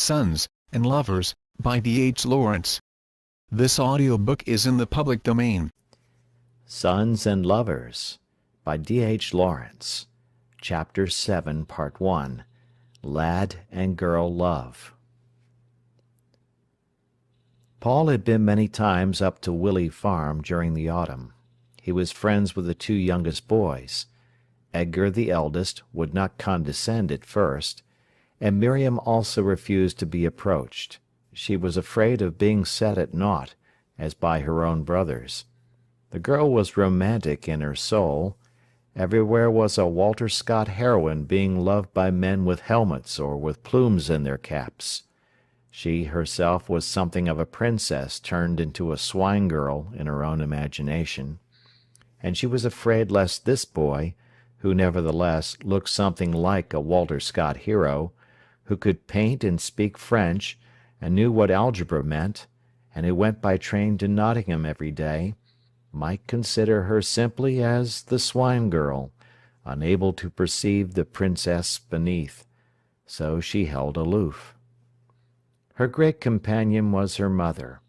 Sons and Lovers, by D.H.Lawrence. This audiobook is in the public domain. Sons and Lovers, by D.H.Lawrence. Chapter 7, Part 1. Lad and Girl Love. Paul had been many times up to Willey Farm during the autumn. He was friends with the two youngest boys. Edgar, the eldest, would not condescend at first, and Miriam also refused to be approached. She was afraid of being set at naught, as by her own brothers. The girl was romantic in her soul. Everywhere was a Walter Scott heroine being loved by men with helmets or with plumes in their caps. She herself was something of a princess turned into a swine girl in her own imagination, and she was afraid lest this boy, who nevertheless looked something like a Walter Scott hero, who could paint and speak French, and knew what algebra meant, and who went by train to Nottingham every day, might consider her simply as the swine girl, unable to perceive the princess beneath. So she held aloof. Her great companion was her mother.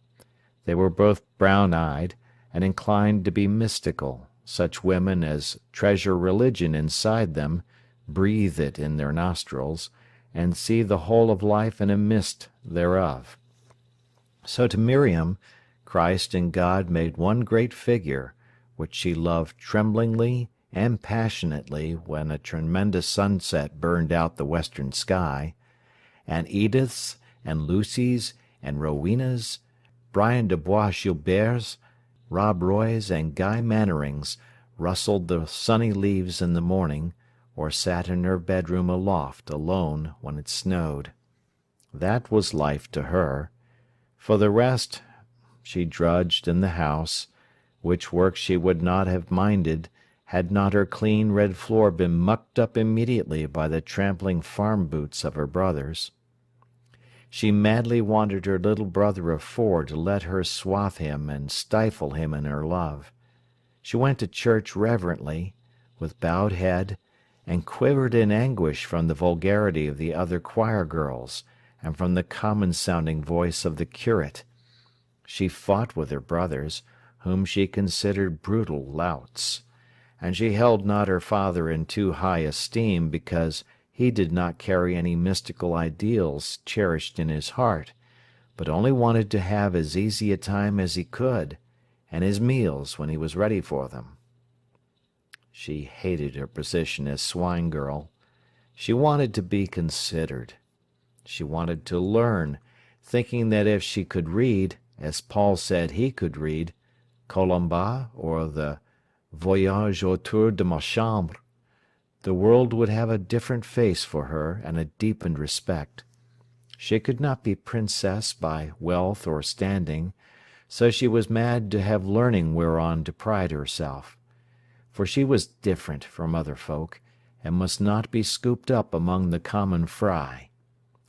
They were both brown-eyed, and inclined to be mystical, such women as treasure religion inside them, breathe it in their nostrils, and see the whole of life in a mist thereof. So to Miriam, Christ and God made one great figure, which she loved tremblingly and passionately when a tremendous sunset burned out the western sky, and Ediths and Lucys and Rowenas, Brian de Bois Gilberts, Rob Roys and Guy Mannerings rustled the sunny leaves in the morning, or sat in her bedroom aloft alone when it snowed. That was life to her. For the rest, she drudged in the house, which work she would not have minded had not her clean red floor been mucked up immediately by the trampling farm boots of her brothers. She madly wanted her little brother of 4 to let her swathe him and stifle him in her love. She went to church reverently, with bowed head, and quivered in anguish from the vulgarity of the other choir girls, and from the common-sounding voice of the curate. She fought with her brothers, whom she considered brutal louts, and she held not her father in too high esteem because he did not carry any mystical ideals cherished in his heart, but only wanted to have as easy a time as he could, and his meals when he was ready for them. She hated her position as swine girl. She wanted to be considered. She wanted to learn, thinking that if she could read, as Paul said he could read, Colomba or the Voyage autour de ma chambre, the world would have a different face for her and a deepened respect. She could not be princess by wealth or standing, so she was mad to have learning whereon to pride herself. For she was different from other folk, and must not be scooped up among the common fry.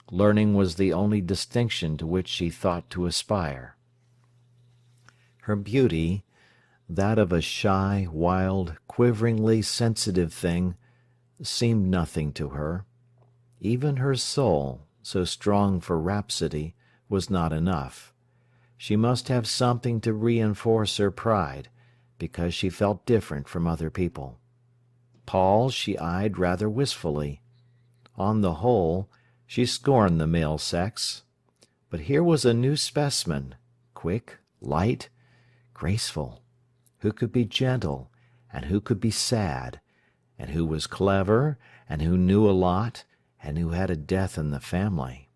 Learning was the only distinction to which she thought to aspire. Her beauty, that of a shy, wild, quiveringly sensitive thing, seemed nothing to her. Even her soul, so strong for rhapsody, was not enough. She must have something to reinforce her pride, because she felt different from other people. Paul she eyed rather wistfully. On the whole, she scorned the male sex. But here was a new specimen, quick, light, graceful, who could be gentle, and who could be sad, and who was clever, and who knew a lot, and who had a death in the family.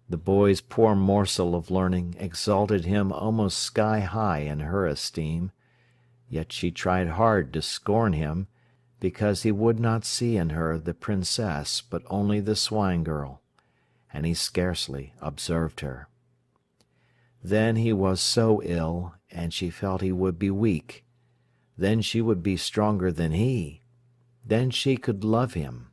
The boy's poor morsel of learning exalted him almost sky-high in her esteem, yet she tried hard to scorn him, because he would not see in her the princess but only the swine girl, and he scarcely observed her. Then he was so ill, and she felt he would be weak. Then she would be stronger than he. Then she could love him.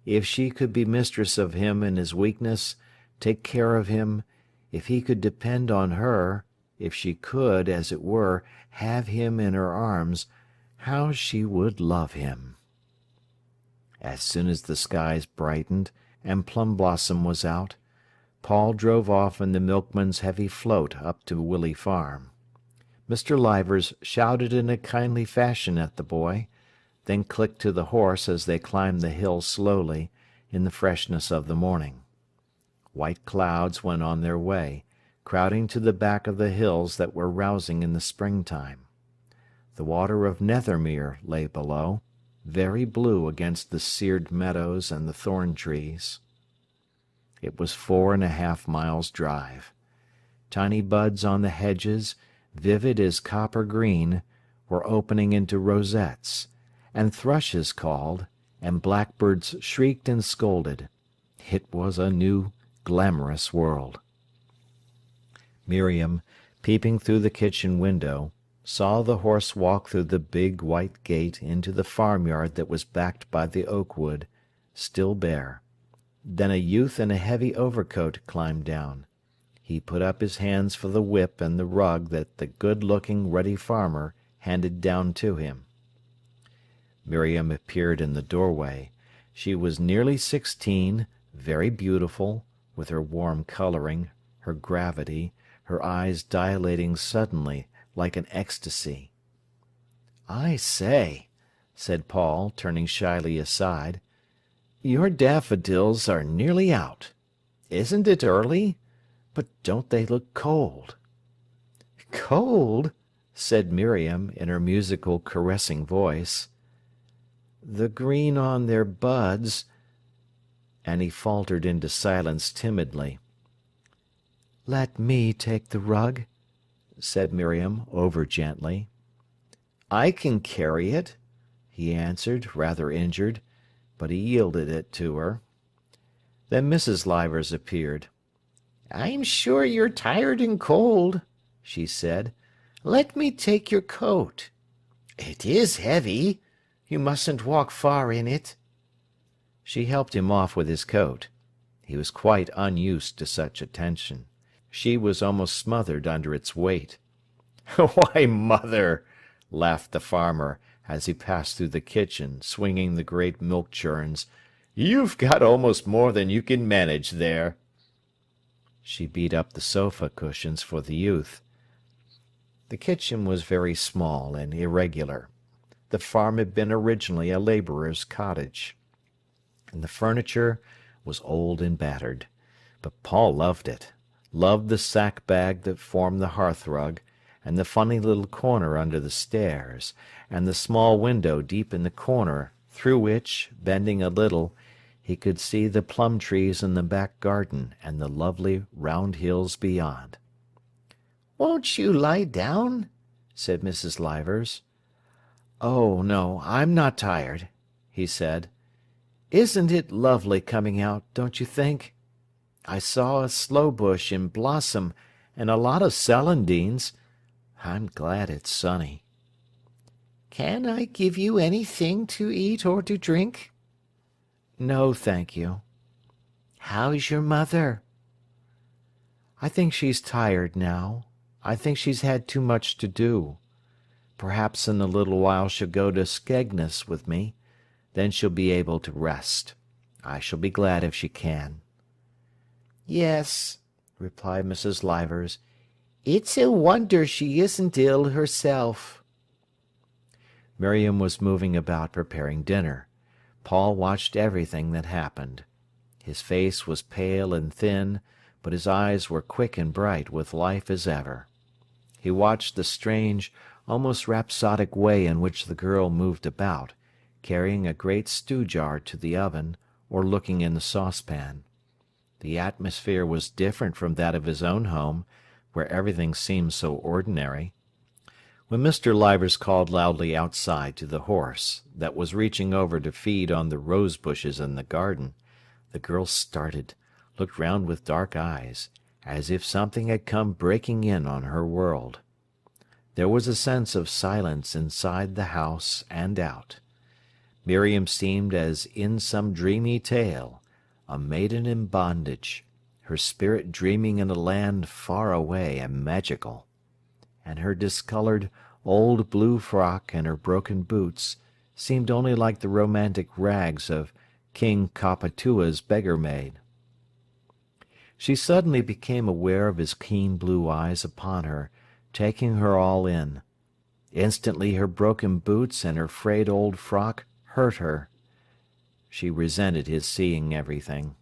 If she could be mistress of him in his weakness, take care of him, if he could depend on her, if she could, as it were, have him in her arms, how she would love him! As soon as the skies brightened and plum blossom was out, Paul drove off in the milkman's heavy float up to Willey Farm. Mr. Livers shouted in a kindly fashion at the boy, then clicked to the horse as they climbed the hill slowly, in the freshness of the morning. White clouds went on their way, crowding to the back of the hills that were rousing in the springtime. The water of Nethermere lay below, very blue against the seared meadows and the thorn trees. It was 4.5 miles' drive. Tiny buds on the hedges, vivid as copper green, were opening into rosettes, and thrushes called, and blackbirds shrieked and scolded. It was a new, glamorous world. Miriam, peeping through the kitchen window, saw the horse walk through the big white gate into the farmyard that was backed by the oak wood, still bare. Then a youth in a heavy overcoat climbed down. He put up his hands for the whip and the rug that the good-looking, ruddy farmer handed down to him. Miriam appeared in the doorway. She was nearly 16, very beautiful, with her warm colouring, her gravity, her eyes dilating suddenly, like an ecstasy. "I say," said Paul, turning shyly aside, "your daffodils are nearly out. Isn't it early? But don't they look cold?" "Cold?" said Miriam, in her musical, caressing voice. "The green on their buds—" and he faltered into silence timidly. "Let me take the rug," said Miriam, over gently. "I can carry it," he answered, rather injured, but he yielded it to her. Then Mrs. Livers appeared. "I'm sure you're tired and cold," she said. "Let me take your coat. It is heavy. You mustn't walk far in it." She helped him off with his coat. He was quite unused to such attention. She was almost smothered under its weight. "Why, mother," laughed the farmer, as he passed through the kitchen, swinging the great milk churns, "you've got almost more than you can manage there." She beat up the sofa cushions for the youth. The kitchen was very small and irregular. The farm had been originally a labourer's cottage, and the furniture was old and battered. But Paul loved it, loved the sack bag that formed the hearthrug, and the funny little corner under the stairs, and the small window deep in the corner, through which, bending a little, he could see the plum trees in the back garden and the lovely round hills beyond. "Won't you lie down?" said Mrs. Livers. "Oh, no, I'm not tired," he said. "Isn't it lovely coming out, don't you think? I saw a sloe bush in blossom and a lot of celandines. I'm glad it's sunny." "Can I give you anything to eat or to drink?" "No, thank you." "How's your mother?" "I think she's tired now. I think she's had too much to do. Perhaps in a little while she'll go to Skegness with me. Then she'll be able to rest. I shall be glad if she can." "Yes," replied Mrs. Livers. "It's a wonder she isn't ill herself." Miriam was moving about preparing dinner. Paul watched everything that happened. His face was pale and thin, but his eyes were quick and bright with life as ever. He watched the strange, almost rhapsodic way in which the girl moved about, carrying a great stew-jar to the oven, or looking in the saucepan. The atmosphere was different from that of his own home, where everything seemed so ordinary. When Mr. Livers called loudly outside to the horse, that was reaching over to feed on the rose bushes in the garden, the girl started, looked round with dark eyes, as if something had come breaking in on her world. There was a sense of silence inside the house and out. Miriam seemed as in some dreamy tale, a maiden in bondage, her spirit dreaming in a land far away and magical. And her discoloured, old blue frock and her broken boots seemed only like the romantic rags of King Cophetua's beggar maid. She suddenly became aware of his keen blue eyes upon her, taking her all in. Instantly her broken boots and her frayed old frock hurt her. She resented his seeing everything.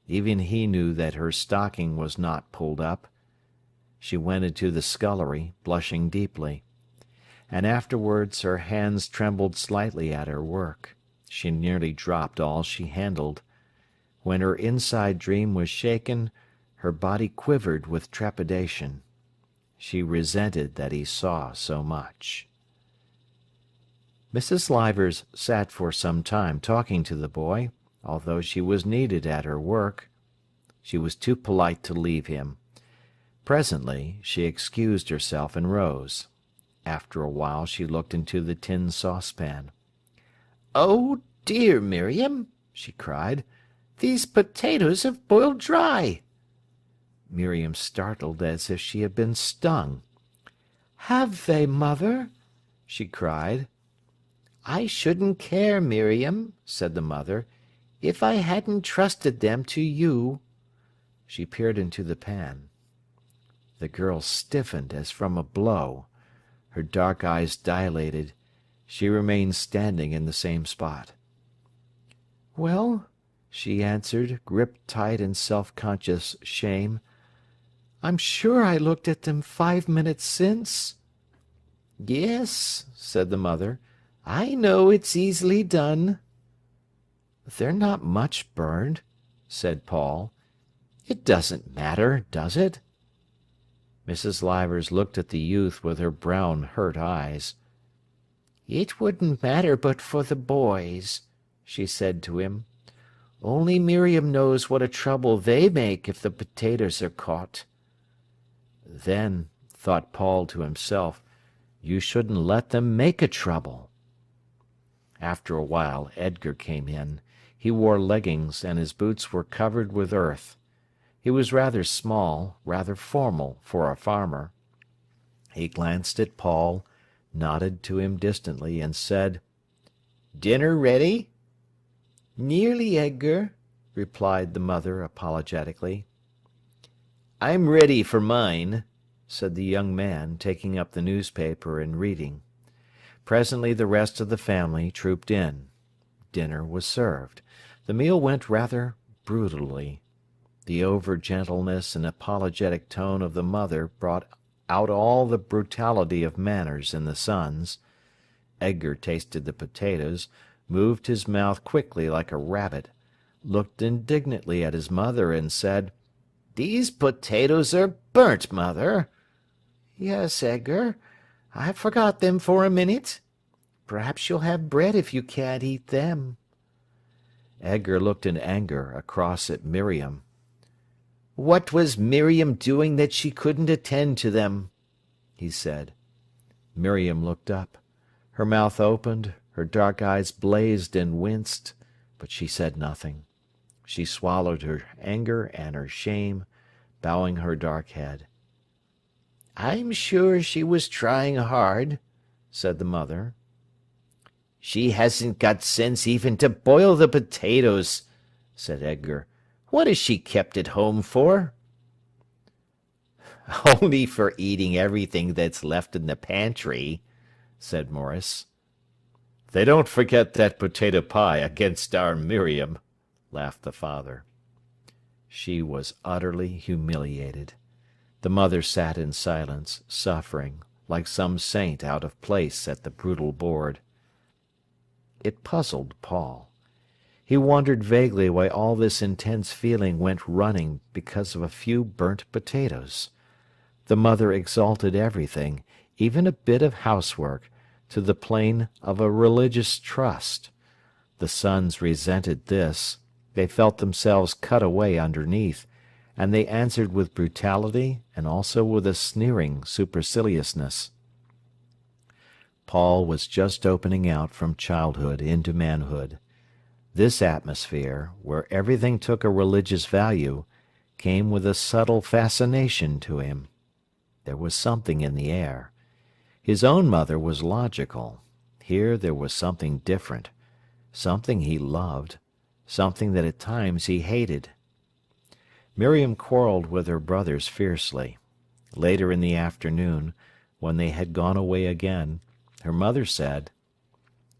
Even he knew that her stocking was not pulled up. She went into the scullery, blushing deeply. And afterwards her hands trembled slightly at her work. She nearly dropped all she handled. When her inside dream was shaken, her body quivered with trepidation. She resented that he saw so much. Mrs. Livers sat for some time talking to the boy, although she was needed at her work. She was too polite to leave him. Presently she excused herself and rose. After a while she looked into the tin saucepan. "Oh, dear, Miriam," she cried, "these potatoes have boiled dry." Miriam startled as if she had been stung. "Have they, mother?" she cried. "I shouldn't care, Miriam," said the mother, "if I hadn't trusted them to you." She peered into the pan. The girl stiffened as from a blow. Her dark eyes dilated. She remained standing in the same spot. "Well," she answered, gripped tight in self-conscious shame, "I'm sure I looked at them 5 minutes since." "Yes," said the mother, "I know it's easily done." "They're not much burned," said Paul. "It doesn't matter, does it?" Mrs. Livers looked at the youth with her brown, hurt eyes. "It wouldn't matter but for the boys," she said to him. "Only Miriam knows what a trouble they make if the potatoes are caught." Then, thought Paul to himself, you shouldn't let them make a trouble. After a while Edgar came in. He wore leggings, and his boots were covered with earth. He was rather small, rather formal for a farmer. He glanced at Paul, nodded to him distantly, and said, "Dinner ready?" "Nearly, Edgar," replied the mother apologetically. "I'm ready for mine," said the young man, taking up the newspaper and reading. Presently the rest of the family trooped in. Dinner was served. The meal went rather brutally. The over-gentleness and apologetic tone of the mother brought out all the brutality of manners in the sons. Edgar tasted the potatoes, moved his mouth quickly like a rabbit, looked indignantly at his mother, and said, "These potatoes are burnt, mother." "Yes, Edgar, I forgot them for a minute. Perhaps you'll have bread if you can't eat them." Edgar looked in anger across at Miriam. "What was Miriam doing that she couldn't attend to them?" he said. Miriam looked up. Her mouth opened, her dark eyes blazed and winced, but she said nothing. She swallowed her anger and her shame, bowing her dark head. "I'm sure she was trying hard," said the mother. "She hasn't got sense even to boil the potatoes," said Edgar. "What has she kept at home for?" "Only for eating everything that's left in the pantry," said Maurice. "They don't forget that potato pie against our Miriam," laughed the father. She was utterly humiliated. The mother sat in silence, suffering, like some saint out of place at the brutal board. It puzzled Paul. He wondered vaguely why all this intense feeling went running because of a few burnt potatoes. The mother exalted everything, even a bit of housework, to the plane of a religious trust. The sons resented this. They felt themselves cut away underneath, and they answered with brutality and also with a sneering superciliousness. Paul was just opening out from childhood into manhood. This atmosphere, where everything took a religious value, came with a subtle fascination to him. There was something in the air. His own mother was logical. Here there was something different, something he loved, something that at times he hated. Miriam quarrelled with her brothers fiercely. Later in the afternoon, when they had gone away again, her mother said,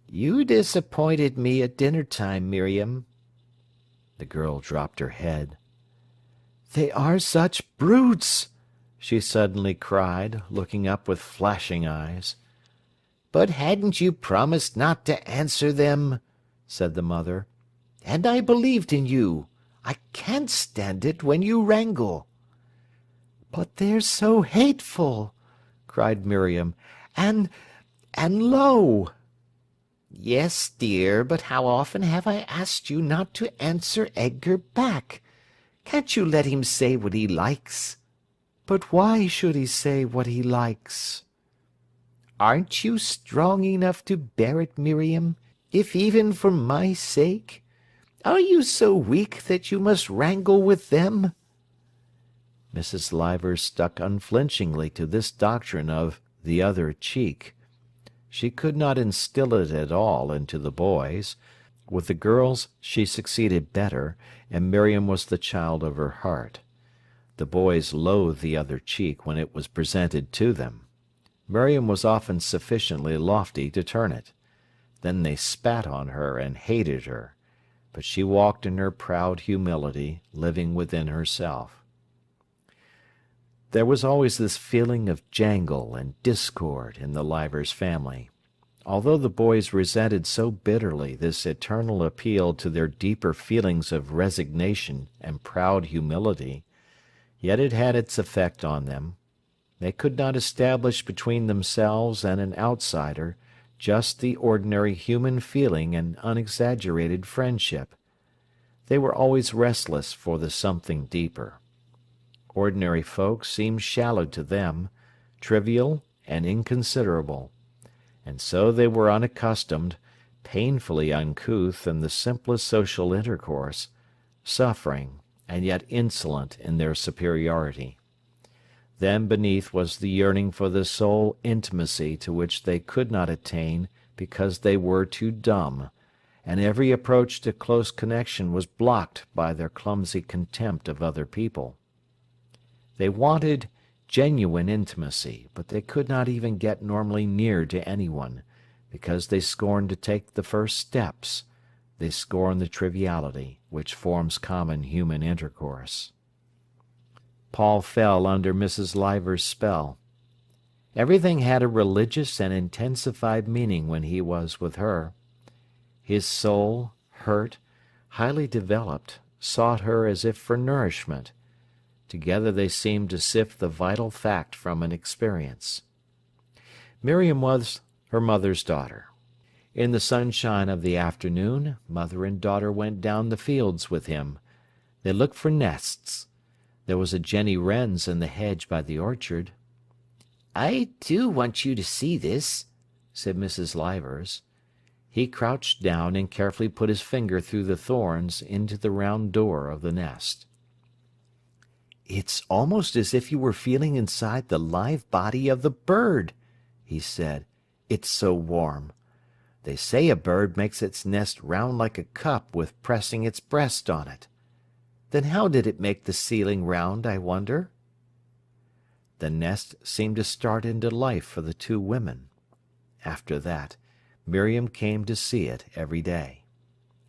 "You disappointed me at dinner-time, Miriam." The girl dropped her head. "They are such brutes!" she suddenly cried, looking up with flashing eyes. "But hadn't you promised not to answer them?" said the mother. "And I believed in you. I can't stand it when you wrangle." "But they're so hateful!" cried Miriam. And low!" "Yes, dear, but how often have I asked you not to answer Edgar back? Can't you let him say what he likes?" "But why should he say what he likes?" "Aren't you strong enough to bear it, Miriam, if even for my sake? Are you so weak that you must wrangle with them?" Mrs. Leivers stuck unflinchingly to this doctrine of the other cheek. She could not instil it at all into the boys. With the girls she succeeded better, and Miriam was the child of her heart. The boys loathed the other cheek when it was presented to them. Miriam was often sufficiently lofty to turn it. Then they spat on her and hated her. But she walked in her proud humility, living within herself. There was always this feeling of jangle and discord in the Leivers family. Although the boys resented so bitterly this eternal appeal to their deeper feelings of resignation and proud humility, yet it had its effect on them. They could not establish between themselves and an outsider just the ordinary human feeling and unexaggerated friendship. They were always restless for the something deeper. Ordinary folk seemed shallow to them, trivial and inconsiderable, and so they were unaccustomed, painfully uncouth in the simplest social intercourse, suffering, and yet insolent in their superiority. Then beneath was the yearning for the soul intimacy to which they could not attain because they were too dumb, and every approach to close connection was blocked by their clumsy contempt of other people. They wanted genuine intimacy, but they could not even get normally near to anyone, because they scorned to take the first steps. They scorned the triviality which forms common human intercourse. Paul fell under Mrs. Leivers' spell. Everything had a religious and intensified meaning when he was with her. His soul, hurt, highly developed, sought her as if for nourishment. Together they seemed to sift the vital fact from an experience. Miriam was her mother's daughter. In the sunshine of the afternoon, mother and daughter went down the fields with him. They looked for nests. There was a Jenny Wren's in the hedge by the orchard. "I do want you to see this," said Mrs. Leivers. He crouched down and carefully put his finger through the thorns into the round door of the nest. "It's almost as if you were feeling inside the live body of the bird," he said. "It's so warm. They say a bird makes its nest round like a cup with pressing its breast on it. Then how did it make the ceiling round, I wonder?" The nest seemed to start into life for the two women. After that, Miriam came to see it every day.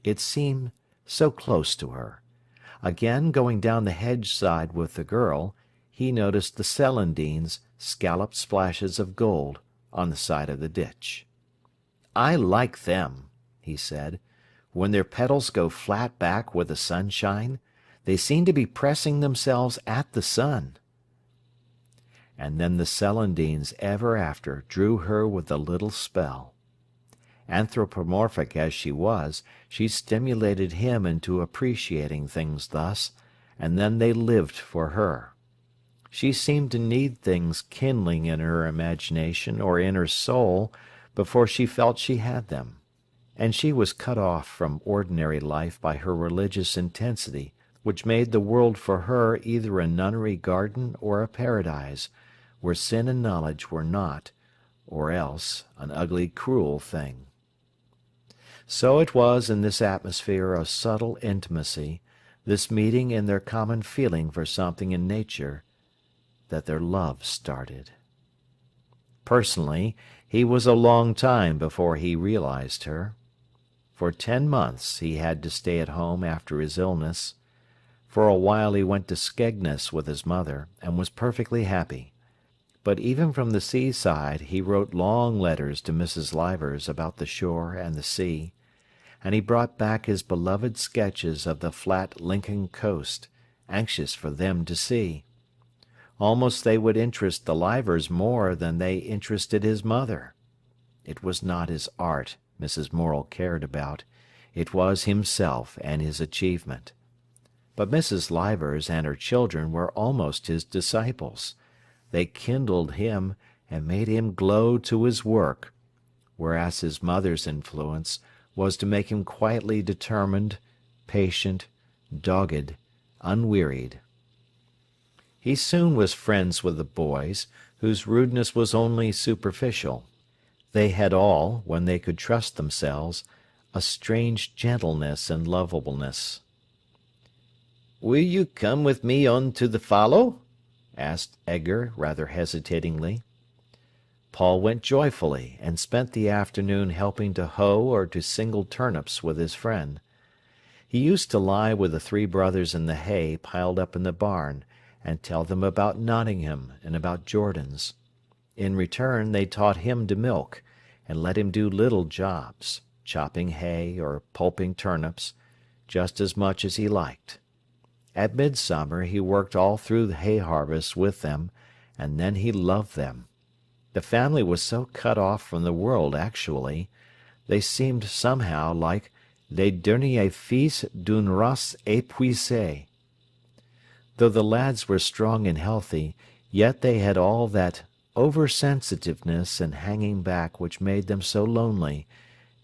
It seemed so close to her. Again, going down the hedge-side with the girl, he noticed the celandines, scalloped splashes of gold, on the side of the ditch. "I like them," he said. "When their petals go flat back with the sunshine, they seem to be pressing themselves at the sun." And then the celandines ever after drew her with a little spell. Anthropomorphic as she was, she stimulated him into appreciating things thus, and then they lived for her. She seemed to need things kindling in her imagination or in her soul before she felt she had them. And she was cut off from ordinary life by her religious intensity, which made the world for her either a nunnery garden or a paradise, where sin and knowledge were not, or else an ugly, cruel thing. So it was in this atmosphere of subtle intimacy this meeting in their common feeling for something in nature, that their love started. Personally, he was a long time before he realized her. For 10 months he had to stay at home after his illness. For a while he went to Skegness with his mother, and was perfectly happy. But even from the seaside he wrote long letters to Mrs. Livers about the shore and the sea, and he brought back his beloved sketches of the flat Lincoln coast, anxious for them to see. Almost they would interest the Livers more than they interested his mother. It was not his art Mrs. Morel cared about, it was himself and his achievement. But Mrs. Livers and her children were almost his disciples. They kindled him and made him glow to his work, whereas his mother's influence was to make him quietly determined, patient, dogged, unwearied. He soon was friends with the boys, whose rudeness was only superficial. They had all, when they could trust themselves, a strange gentleness and lovableness. "Will you come with me on to the fallow?" asked Edgar, rather hesitatingly. Paul went joyfully, and spent the afternoon helping to hoe or to single turnips with his friend. He used to lie with the 3 brothers in the hay piled up in the barn, and tell them about Nottingham and about Jordan's. In return they taught him to milk, and let him do little jobs, chopping hay or pulping turnips, just as much as he liked. At midsummer he worked all through the hay harvest with them, and then he loved them. The family was so cut off from the world actually. They seemed somehow like les derniers fils d'une race épuisée. Though the lads were strong and healthy, yet they had all that over-sensitiveness and hanging back which made them so lonely,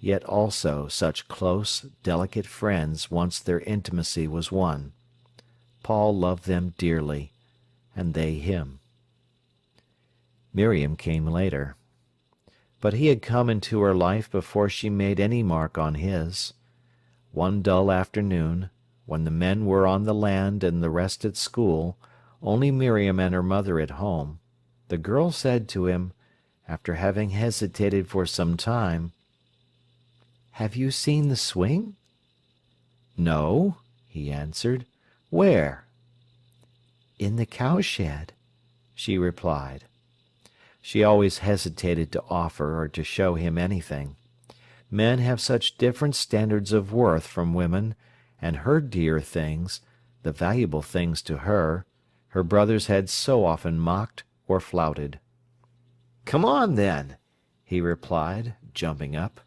yet also such close, delicate friends once their intimacy was won. Paul loved them dearly, and they him. Miriam came later. But he had come into her life before she made any mark on his. One dull afternoon, when the men were on the land and the rest at school, only Miriam and her mother at home, the girl said to him, after having hesitated for some time, "Have you seen the swing?" "No," he answered. "Where?" "In the cowshed," she replied. She always hesitated to offer or to show him anything. Men have such different standards of worth from women, and her dear things, the valuable things to her, her brothers had so often mocked or flouted. "Come on, then," he replied, jumping up.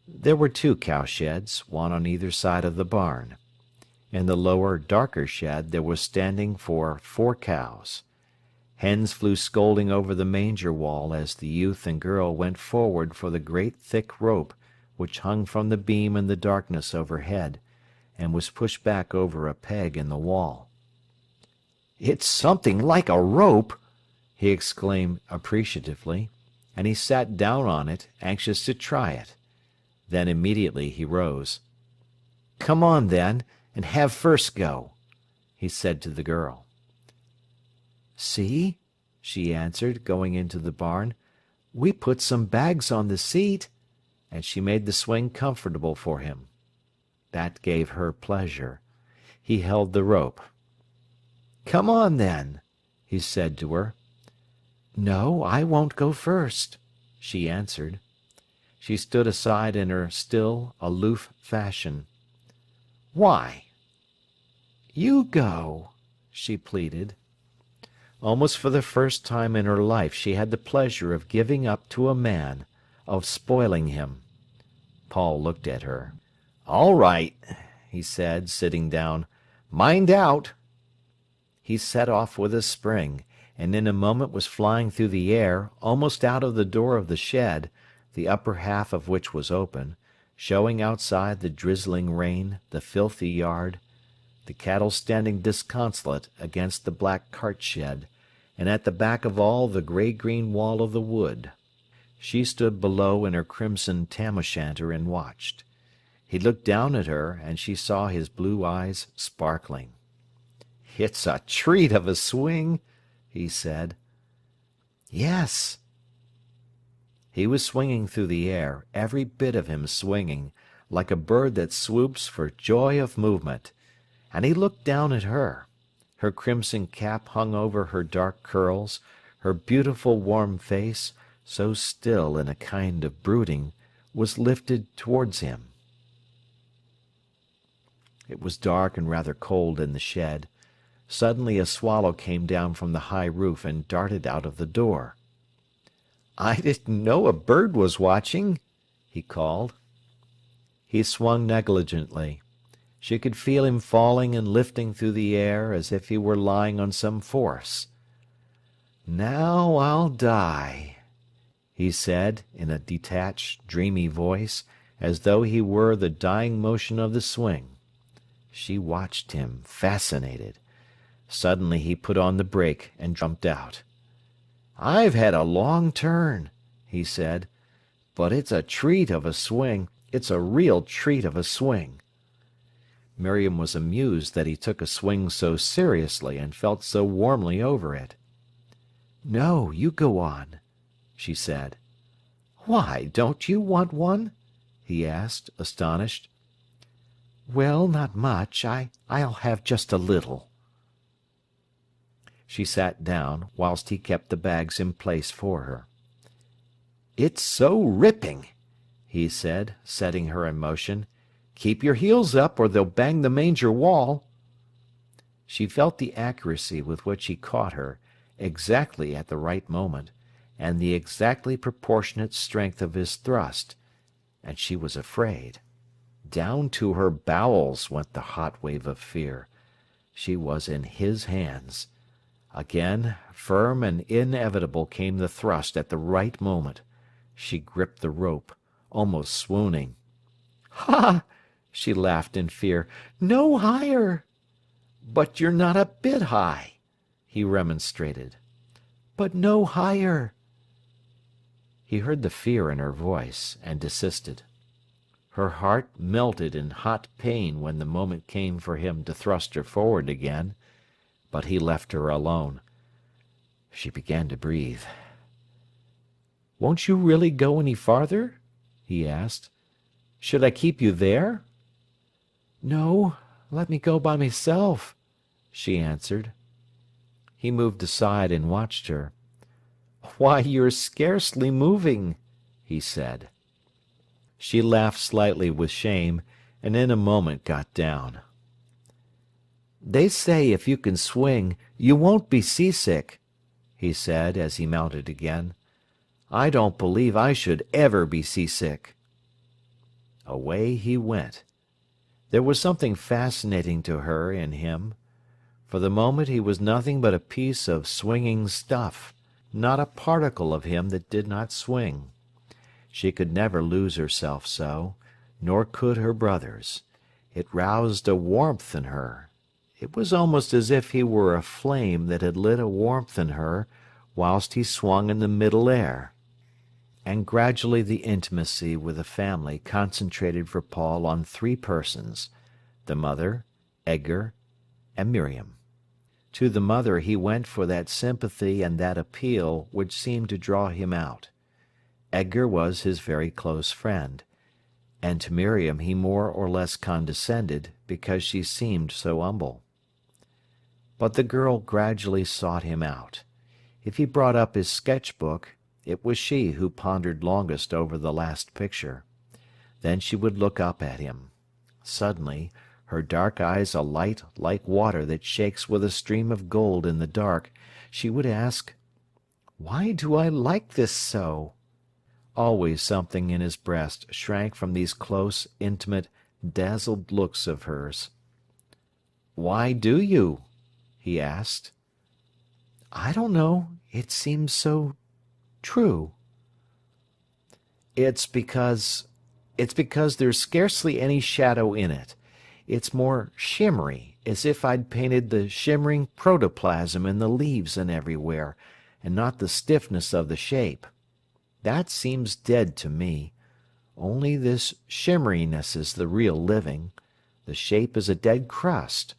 There were 2 cowsheds, one on either side of the barn. In the lower, darker shed there was standing for 4 cows. Hens flew scolding over the manger wall as the youth and girl went forward for the great thick rope which hung from the beam in the darkness overhead, and was pushed back over a peg in the wall. "It's something like a rope!" he exclaimed appreciatively, and he sat down on it, anxious to try it. Then immediately he rose. "Come on, then, and have first go," he said to the girl. "See," she answered, going into the barn, "we put some bags on the seat," and she made the swing comfortable for him. That gave her pleasure. He held the rope. "Come on, then," he said to her. "No, I won't go first," she answered. She stood aside in her still, aloof fashion. "Why?" "You go," she pleaded. Almost for the first time in her life she had the pleasure of giving up to a man, of spoiling him. Paul looked at her. "All right," he said, sitting down. "Mind out." He set off with a spring, and in a moment was flying through the air, almost out of the door of the shed, the upper half of which was open, showing outside the drizzling rain, the filthy yard, the cattle standing disconsolate against the black cart shed, and at the back of all the grey-green wall of the wood. She stood below in her crimson tam-o'-shanter and watched. He looked down at her, and she saw his blue eyes sparkling. "It's a treat of a swing," he said. "Yes." He was swinging through the air, every bit of him swinging, like a bird that swoops for joy of movement. And he looked down at her. Her crimson cap hung over her dark curls, her beautiful warm face, so still in a kind of brooding, was lifted towards him. It was dark and rather cold in the shed. Suddenly a swallow came down from the high roof and darted out of the door. "I didn't know a bird was watching," he called. He swung negligently. She could feel him falling and lifting through the air as if he were lying on some force. "Now I'll die," he said, in a detached, dreamy voice, as though he were the dying motion of the swing. She watched him, fascinated. Suddenly he put on the brake and jumped out. "I've had a long turn," he said, "but it's a treat of a swing. It's a real treat of a swing." Miriam was amused that he took a swing so seriously and felt so warmly over it. "No, you go on," she said. "Why, don't you want one?" he asked, astonished. "Well, not much. I'll have just a little." She sat down, whilst he kept the bags in place for her. "It's so ripping," he said, setting her in motion. "Keep your heels up, or they'll bang the manger wall." She felt the accuracy with which he caught her, exactly at the right moment, and the exactly proportionate strength of his thrust, and she was afraid. Down to her bowels went the hot wave of fear. She was in his hands. Again, firm and inevitable, came the thrust at the right moment. She gripped the rope, almost swooning. "Ha!" she laughed in fear. "No higher!" "But you're not a bit high," he remonstrated. "But no higher." He heard the fear in her voice, and desisted. Her heart melted in hot pain when the moment came for him to thrust her forward again, but he left her alone. She began to breathe. "Won't you really go any farther?" he asked. "Should I keep you there?" "No, let me go by myself," she answered. He moved aside and watched her. "Why, you're scarcely moving," he said. She laughed slightly with shame, and in a moment got down. "They say if you can swing, you won't be seasick," he said, as he mounted again. "I don't believe I should ever be seasick." Away he went. There was something fascinating to her in him. For the moment he was nothing but a piece of swinging stuff, not a particle of him that did not swing. She could never lose herself so, nor could her brothers. It roused a warmth in her. It was almost as if he were a flame that had lit a warmth in her whilst he swung in the middle air. And gradually the intimacy with the family concentrated for Paul on three persons: the mother, Edgar, and Miriam. To the mother he went for that sympathy and that appeal which seemed to draw him out. Edgar was his very close friend, and to Miriam he more or less condescended, because she seemed so humble. But the girl gradually sought him out. If he brought up his sketch-book, it was she who pondered longest over the last picture. Then she would look up at him. Suddenly, her dark eyes alight like water that shakes with a stream of gold in the dark, she would ask, "Why do I like this so?" Always something in his breast shrank from these close, intimate, dazzled looks of hers. "Why do you?" he asked. "I don't know. It seems so true." It's because there's scarcely any shadow in it. It's more shimmery, as if I'd painted the shimmering protoplasm in the leaves and everywhere, and not the stiffness of the shape. That seems dead to me. Only this shimmeriness is the real living. The shape is a dead crust.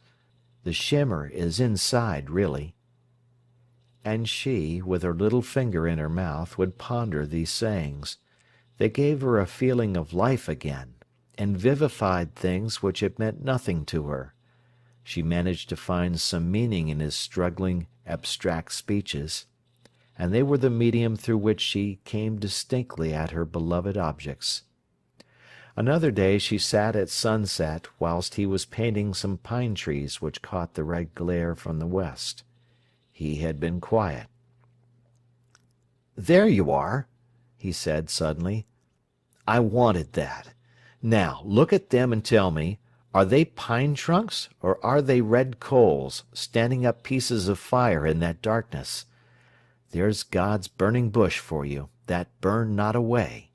The shimmer is inside, really." And she, with her little finger in her mouth, would ponder these sayings. They gave her a feeling of life again, and vivified things which had meant nothing to her. She managed to find some meaning in his struggling, abstract speeches, and they were the medium through which she came distinctly at her beloved objects. Another day she sat at sunset whilst he was painting some pine trees which caught the red glare from the west. He had been quiet. "There you are," he said suddenly. "I wanted that. Now, look at them and tell me, are they pine trunks, or are they red coals, standing up pieces of fire in that darkness? There's God's burning bush for you, that burned not away."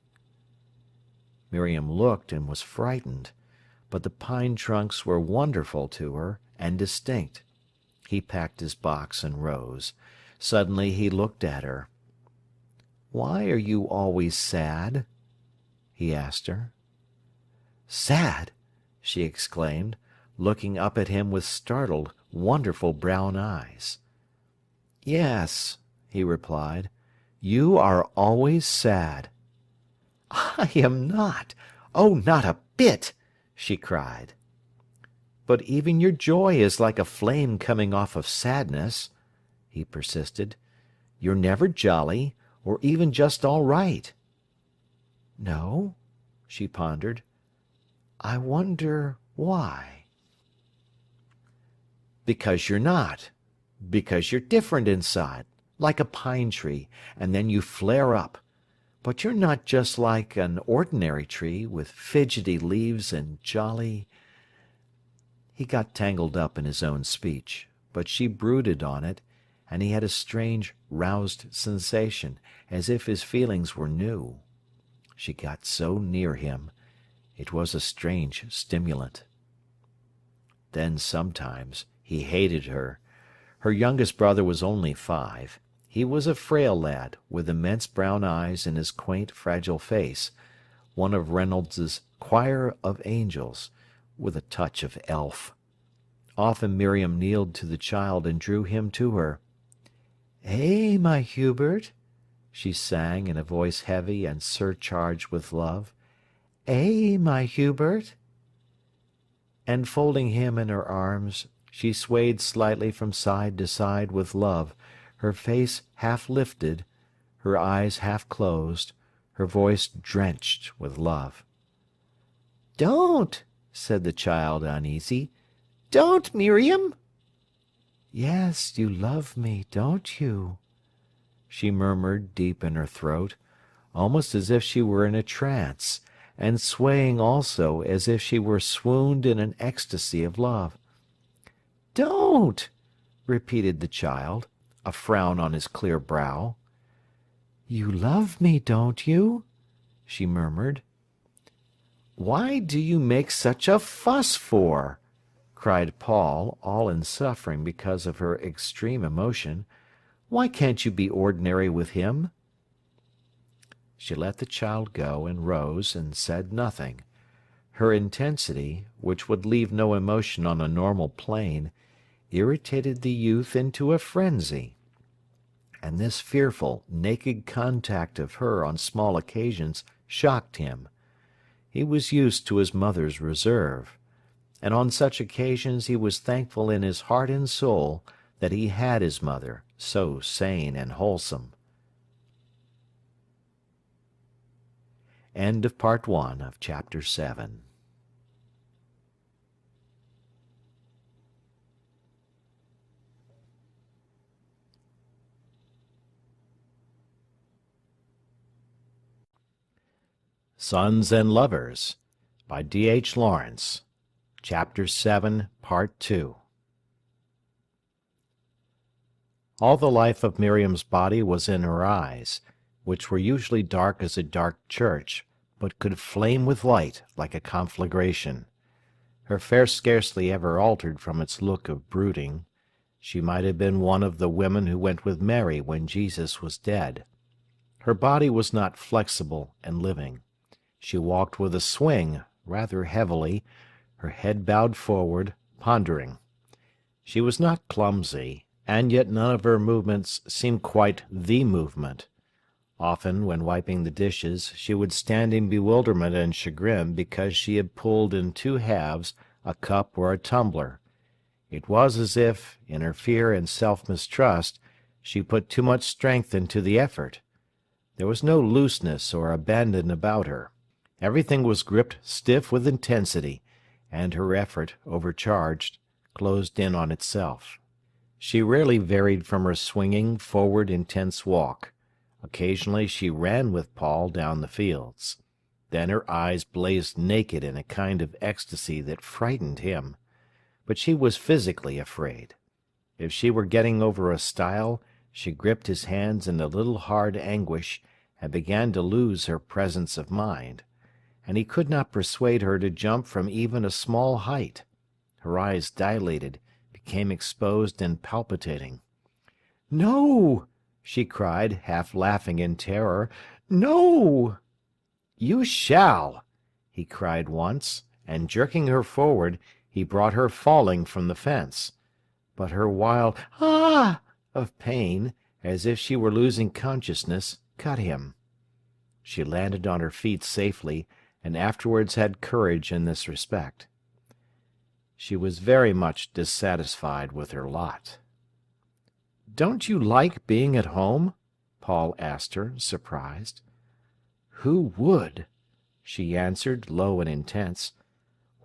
Miriam looked and was frightened, but the pine trunks were wonderful to her and distinct. He packed his box and rose. Suddenly he looked at her. "Why are you always sad?" he asked her. "Sad!" she exclaimed, looking up at him with startled, wonderful brown eyes. "Yes," he replied, "you are always sad." "I am not! Oh, not a bit!" she cried. "But even your joy is like a flame coming off of sadness," he persisted. "You're never jolly, or even just all right." "No?" she pondered. "I wonder why." "Because you're not. Because you're different inside, like a pine tree, and then you flare up. But you're not just like an ordinary tree, with fidgety leaves and jolly—" He got tangled up in his own speech, but she brooded on it, and he had a strange, roused sensation, as if his feelings were new. She got so near him. It was a strange stimulant. Then sometimes he hated her. Her youngest brother was only 5. He was a frail lad, with immense brown eyes in his quaint, fragile face, one of Reynolds's choir of angels, with a touch of elf. Often Miriam kneeled to the child and drew him to her. "Eh, my Hubert?" she sang in a voice heavy and surcharged with love. "Eh, my Hubert?" And folding him in her arms, she swayed slightly from side to side with love, her face half lifted, her eyes half closed, her voice drenched with love. "Don't!" said the child, uneasy. "Don't, Miriam!" "Yes, you love me, don't you?" she murmured deep in her throat, almost as if she were in a trance, and swaying also as if she were swooned in an ecstasy of love. "Don't!" repeated the child, a frown on his clear brow. "You love me, don't you?" she murmured. "Why do you make such a fuss for?" cried Paul, all in suffering because of her extreme emotion. "Why can't you be ordinary with him?" She let the child go and rose and said nothing. Her intensity, which would leave no emotion on a normal plane, irritated the youth into a frenzy. And this fearful, naked contact of her on small occasions shocked him. He was used to his mother's reserve, and on such occasions he was thankful in his heart and soul that he had his mother, so sane and wholesome. End of Part 1 of Chapter 7. Sons and Lovers by D.H.Lawrence. Chapter 7, Part 2. All the life of Miriam's body was in her eyes, which were usually dark as a dark church, but could flame with light like a conflagration. Her face scarcely ever altered from its look of brooding. She might have been one of the women who went with Mary when Jesus was dead. Her body was not flexible and living. She walked with a swing, rather heavily, her head bowed forward, pondering. She was not clumsy, and yet none of her movements seemed quite the movement. Often, when wiping the dishes, she would stand in bewilderment and chagrin because she had pulled in two halves a cup or a tumbler. It was as if, in her fear and self-mistrust, she put too much strength into the effort. There was no looseness or abandon about her. Everything was gripped stiff with intensity, and her effort, overcharged, closed in on itself. She rarely varied from her swinging, forward, intense walk. Occasionally she ran with Paul down the fields. Then her eyes blazed naked in a kind of ecstasy that frightened him. But she was physically afraid. If she were getting over a stile, she gripped his hands in a little hard anguish and began to lose her presence of mind, and he could not persuade her to jump from even a small height. Her eyes dilated, became exposed and palpitating. "No!" she cried, half laughing in terror. "No!" "You shall!" he cried once, and jerking her forward, he brought her falling from the fence. But her wild "Ah!" of pain, as if she were losing consciousness, cut him. She landed on her feet safely, and afterwards had courage in this respect. She was very much dissatisfied with her lot. "Don't you like being at home?" Paul asked her, surprised. "Who would?" she answered, low and intense.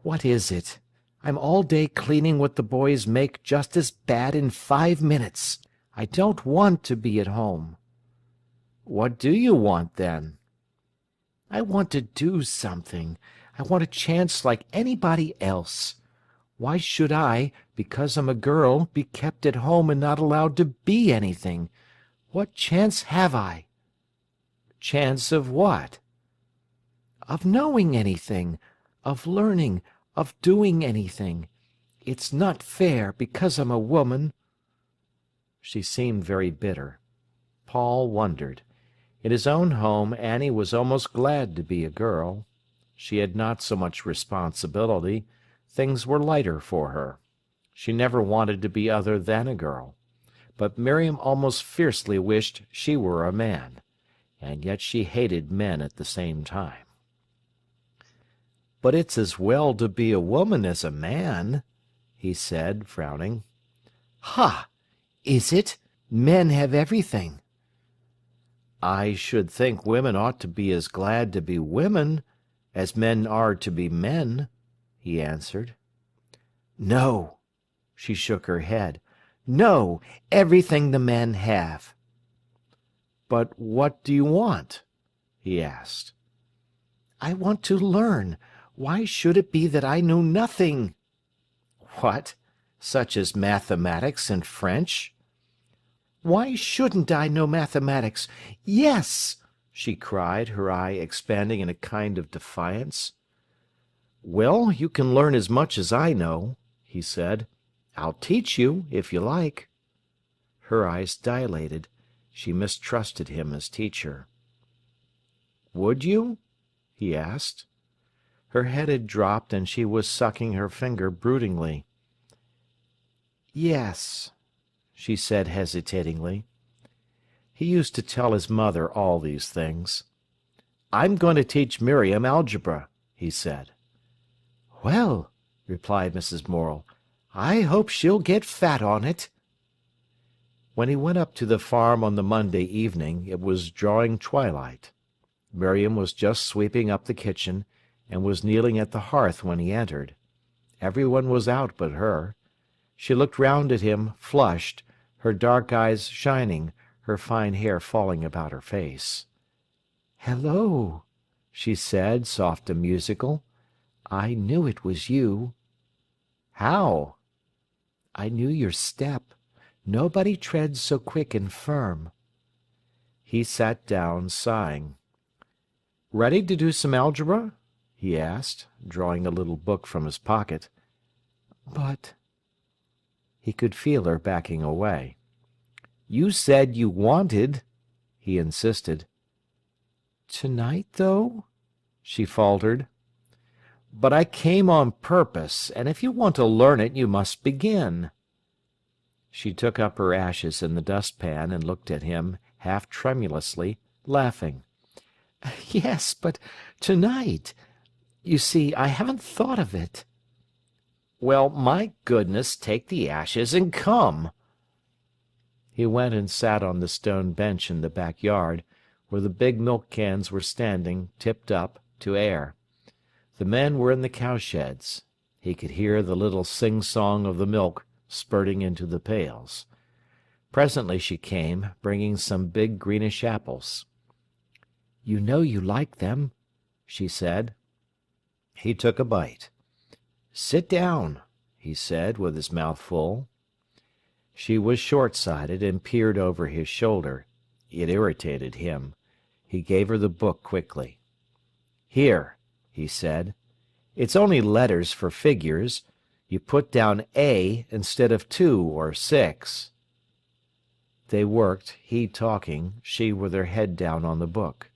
"What is it? I'm all day cleaning what the boys make just as bad in 5 minutes. I don't want to be at home." "What do you want, then?" "I want to do something. I want a chance like anybody else. Why should I, because I'm a girl, be kept at home and not allowed to be anything? What chance have I?" "Chance of what?" "Of knowing anything, of learning, of doing anything. It's not fair, because I'm a woman." She seemed very bitter. Paul wondered. In his own home Annie was almost glad to be a girl. She had not so much responsibility. Things were lighter for her. She never wanted to be other than a girl. But Miriam almost fiercely wished she were a man, and yet she hated men at the same time. "But it's as well to be a woman as a man," he said, frowning. "Ha! Is it? Men have everything." "I should think women ought to be as glad to be women as men are to be men," he answered. "No." She shook her head. "No, everything the men have." "But what do you want?" he asked. "I want to learn. Why should it be that I know nothing?" "What? Such as mathematics and French?" "Why shouldn't I know mathematics? Yes!" she cried, her eye expanding in a kind of defiance. "Well, you can learn as much as I know," he said. "I'll teach you, if you like." Her eyes dilated. She mistrusted him as teacher. "Would you?" he asked. Her head had dropped, and she was sucking her finger broodingly. "Yes," she said hesitatingly. He used to tell his mother all these things. "I'm going to teach Miriam algebra," he said. "Well," replied Mrs. Morel, "I hope she'll get fat on it." When he went up to the farm on the Monday evening, it was drawing twilight. Miriam was just sweeping up the kitchen, and was kneeling at the hearth when he entered. Everyone was out but her. She looked round at him, flushed, her dark eyes shining, her fine hair falling about her face. "Hello," she said, soft and musical. "I knew it was you." "How?" "I knew your step. Nobody treads so quick and firm." He sat down, sighing. "Ready to do some algebra?" he asked, drawing a little book from his pocket. "But—" He could feel her backing away. "You said you wanted," he insisted. "To-night, though?" she faltered. "But I came on purpose, and if you want to learn it, you must begin." She took up her ashes in the dustpan and looked at him, half tremulously, laughing. "Yes, but tonight. You see, I haven't thought of it." "Well, my goodness, take the ashes and come." He went and sat on the stone bench in the backyard, where the big milk cans were standing, tipped up, to air. The men were in the cowsheds. He could hear the little sing-song of the milk spurting into the pails. Presently she came, bringing some big greenish apples. "You know you like them," she said. He took a bite. "Sit down," he said, with his mouth full. She was short-sighted and peered over his shoulder. It irritated him. He gave her the book quickly. "Here," he said. "It's only letters for figures. You put down A instead of 2 or 6. They worked, he talking, she with her head down on the book.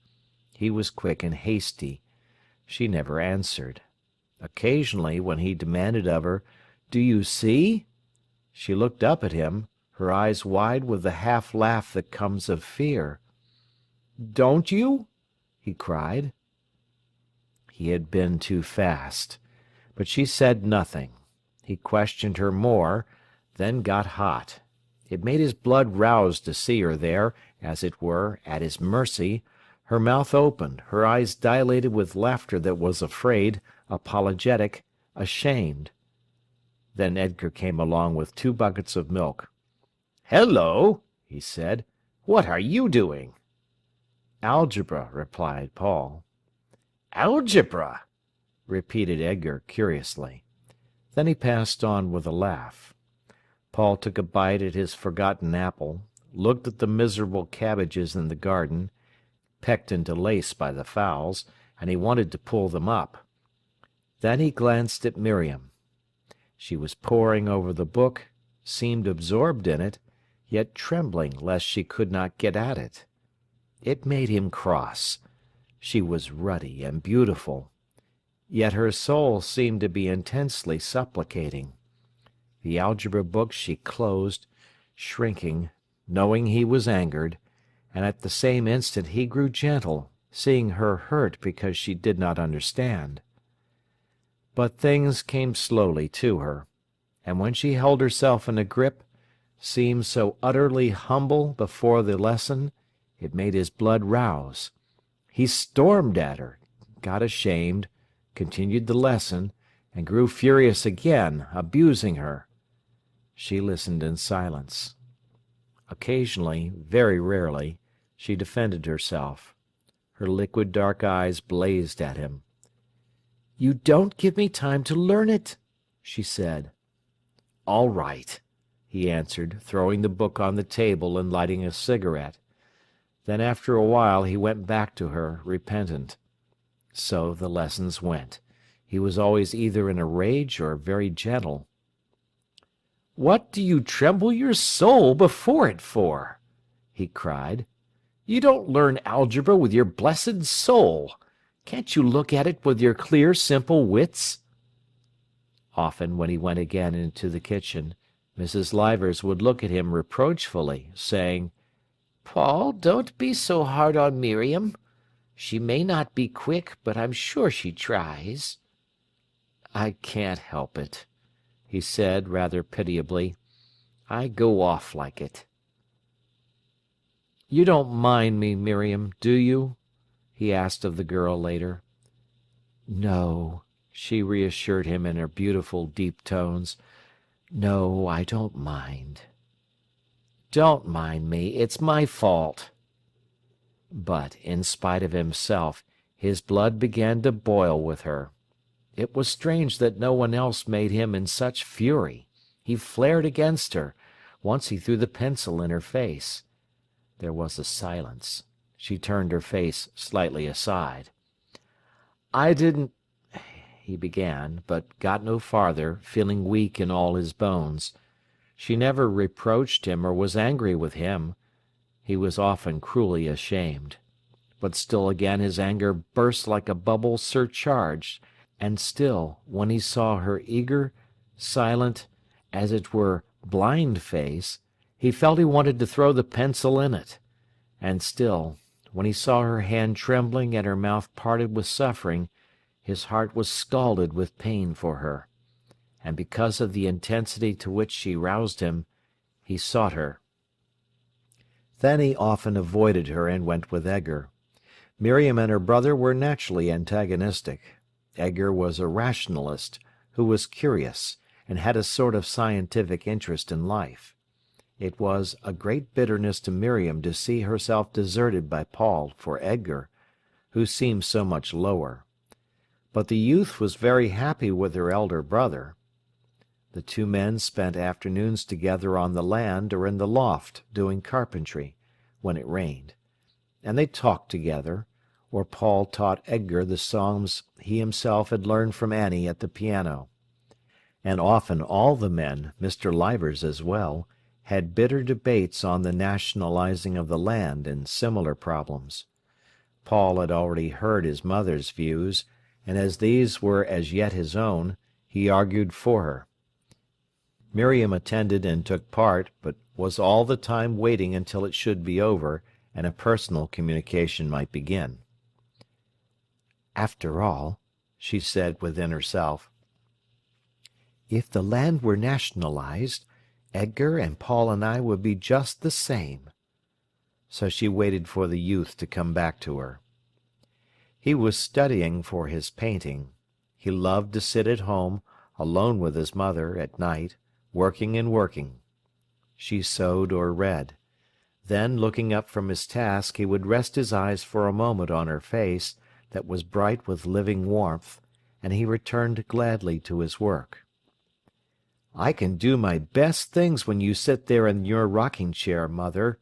He was quick and hasty. She never answered. Occasionally, when he demanded of her, "Do you see?" she looked up at him, her eyes wide with the half-laugh that comes of fear. "Don't you?" he cried. He had been too fast. But she said nothing. He questioned her more, then got hot. It made his blood rouse to see her there, as it were, at his mercy, her mouth open, her eyes dilated with laughter that was afraid, apologetic, ashamed. Then Edgar came along with 2 buckets of milk. "Hello," he said. "What are you doing?" "Algebra," replied Paul. "Algebra?" repeated Edgar curiously. Then he passed on with a laugh. Paul took a bite at his forgotten apple, looked at the miserable cabbages in the garden, pecked into lace by the fowls, and he wanted to pull them up. Then he glanced at Miriam. She was poring over the book, seemed absorbed in it, yet trembling lest she could not get at it. It made him cross. She was ruddy and beautiful. Yet her soul seemed to be intensely supplicating. The algebra book she closed, shrinking, knowing he was angered, and at the same instant he grew gentle, seeing her hurt because she did not understand. But things came slowly to her, and when she held herself in a grip, seemed so utterly humble before the lesson, it made his blood rouse. He stormed at her, got ashamed, continued the lesson, and grew furious again, abusing her. She listened in silence. Occasionally, very rarely, she defended herself. Her liquid dark eyes blazed at him. "You don't give me time to learn it," she said. "All right," he answered, throwing the book on the table and lighting a cigarette. Then after a while he went back to her, repentant. So the lessons went. He was always either in a rage or very gentle. "What do you tremble your soul before it for?" he cried. "You don't learn algebra with your blessed soul. Can't you look at it with your clear, simple wits?" Often, when he went again into the kitchen, Mrs. Livers would look at him reproachfully, saying, "Paul, don't be so hard on Miriam. She may not be quick, but I'm sure she tries." "I can't help it," he said, rather pitiably. "I go off like it." "You don't mind me, Miriam, do you?" he asked of the girl later. "No," she reassured him in her beautiful, deep tones. "No, I don't mind." "Don't mind me. It's my fault." But, in spite of himself, his blood began to boil with her. It was strange that no one else made him in such fury. He flared against her. Once he threw the pencil in her face. There was a silence. She turned her face slightly aside. "I didn't—" he began, but got no farther, feeling weak in all his bones. She never reproached him or was angry with him. He was often cruelly ashamed. but still again his anger burst like a bubble surcharged, and still, when he saw her eager, silent, as it were, blind face, he felt he wanted to throw the pencil in it. And still, when he saw her hand trembling and her mouth parted with suffering, his heart was scalded with pain for her. And because of the intensity to which she roused him, he sought her. Then he often avoided her and went with Edgar. Miriam and her brother were naturally antagonistic. Edgar was a rationalist who was curious, and had a sort of scientific interest in life. It was a great bitterness to Miriam to see herself deserted by Paul for Edgar, who seemed so much lower. But the youth was very happy with her elder brother. The two men spent afternoons together on the land or in the loft doing carpentry, when it rained, and they talked together, or Paul taught Edgar the songs he himself had learned from Annie at the piano. And often all the men, Mr. Livers as well, had bitter debates on the nationalizing of the land and similar problems. Paul had already heard his mother's views, and as these were as yet his own, he argued for her. Miriam attended and took part, but was all the time waiting until it should be over and a personal communication might begin. "After all," she said within herself, "if the land were nationalized, Edgar and Paul and I would be just the same." So she waited for the youth to come back to her. He was studying for his painting. He loved to sit at home, alone with his mother, at night, working and working. She sewed or read. Then, looking up from his task, he would rest his eyes for a moment on her face, that was bright with living warmth, and he returned gladly to his work. "I can do my best things when you sit there in your rocking-chair, Mother,"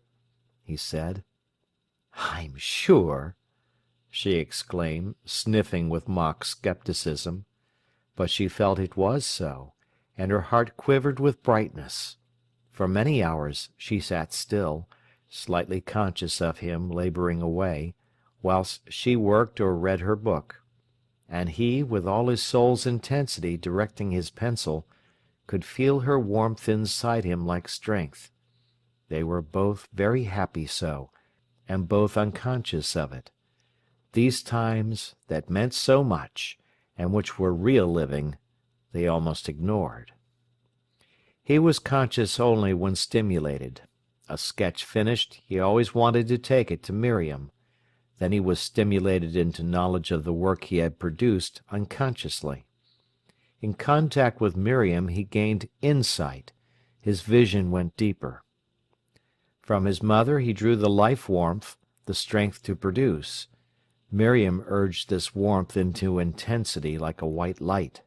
he said. "I'm sure!" she exclaimed, sniffing with mock skepticism. But she felt it was so, and her heart quivered with brightness. For many hours she sat still, slightly conscious of him laboring away, whilst she worked or read her book. And he, with all his soul's intensity directing his pencil, could feel her warmth inside him like strength. They were both very happy so, and both unconscious of it. These times, that meant so much, and which were real living, they almost ignored. He was conscious only when stimulated. A sketch finished, he always wanted to take it to Miriam. Then he was stimulated into knowledge of the work he had produced unconsciously. In contact with Miriam he gained insight, his vision went deeper. From his mother he drew the life-warmth, the strength to produce. Miriam urged this warmth into intensity like a white light.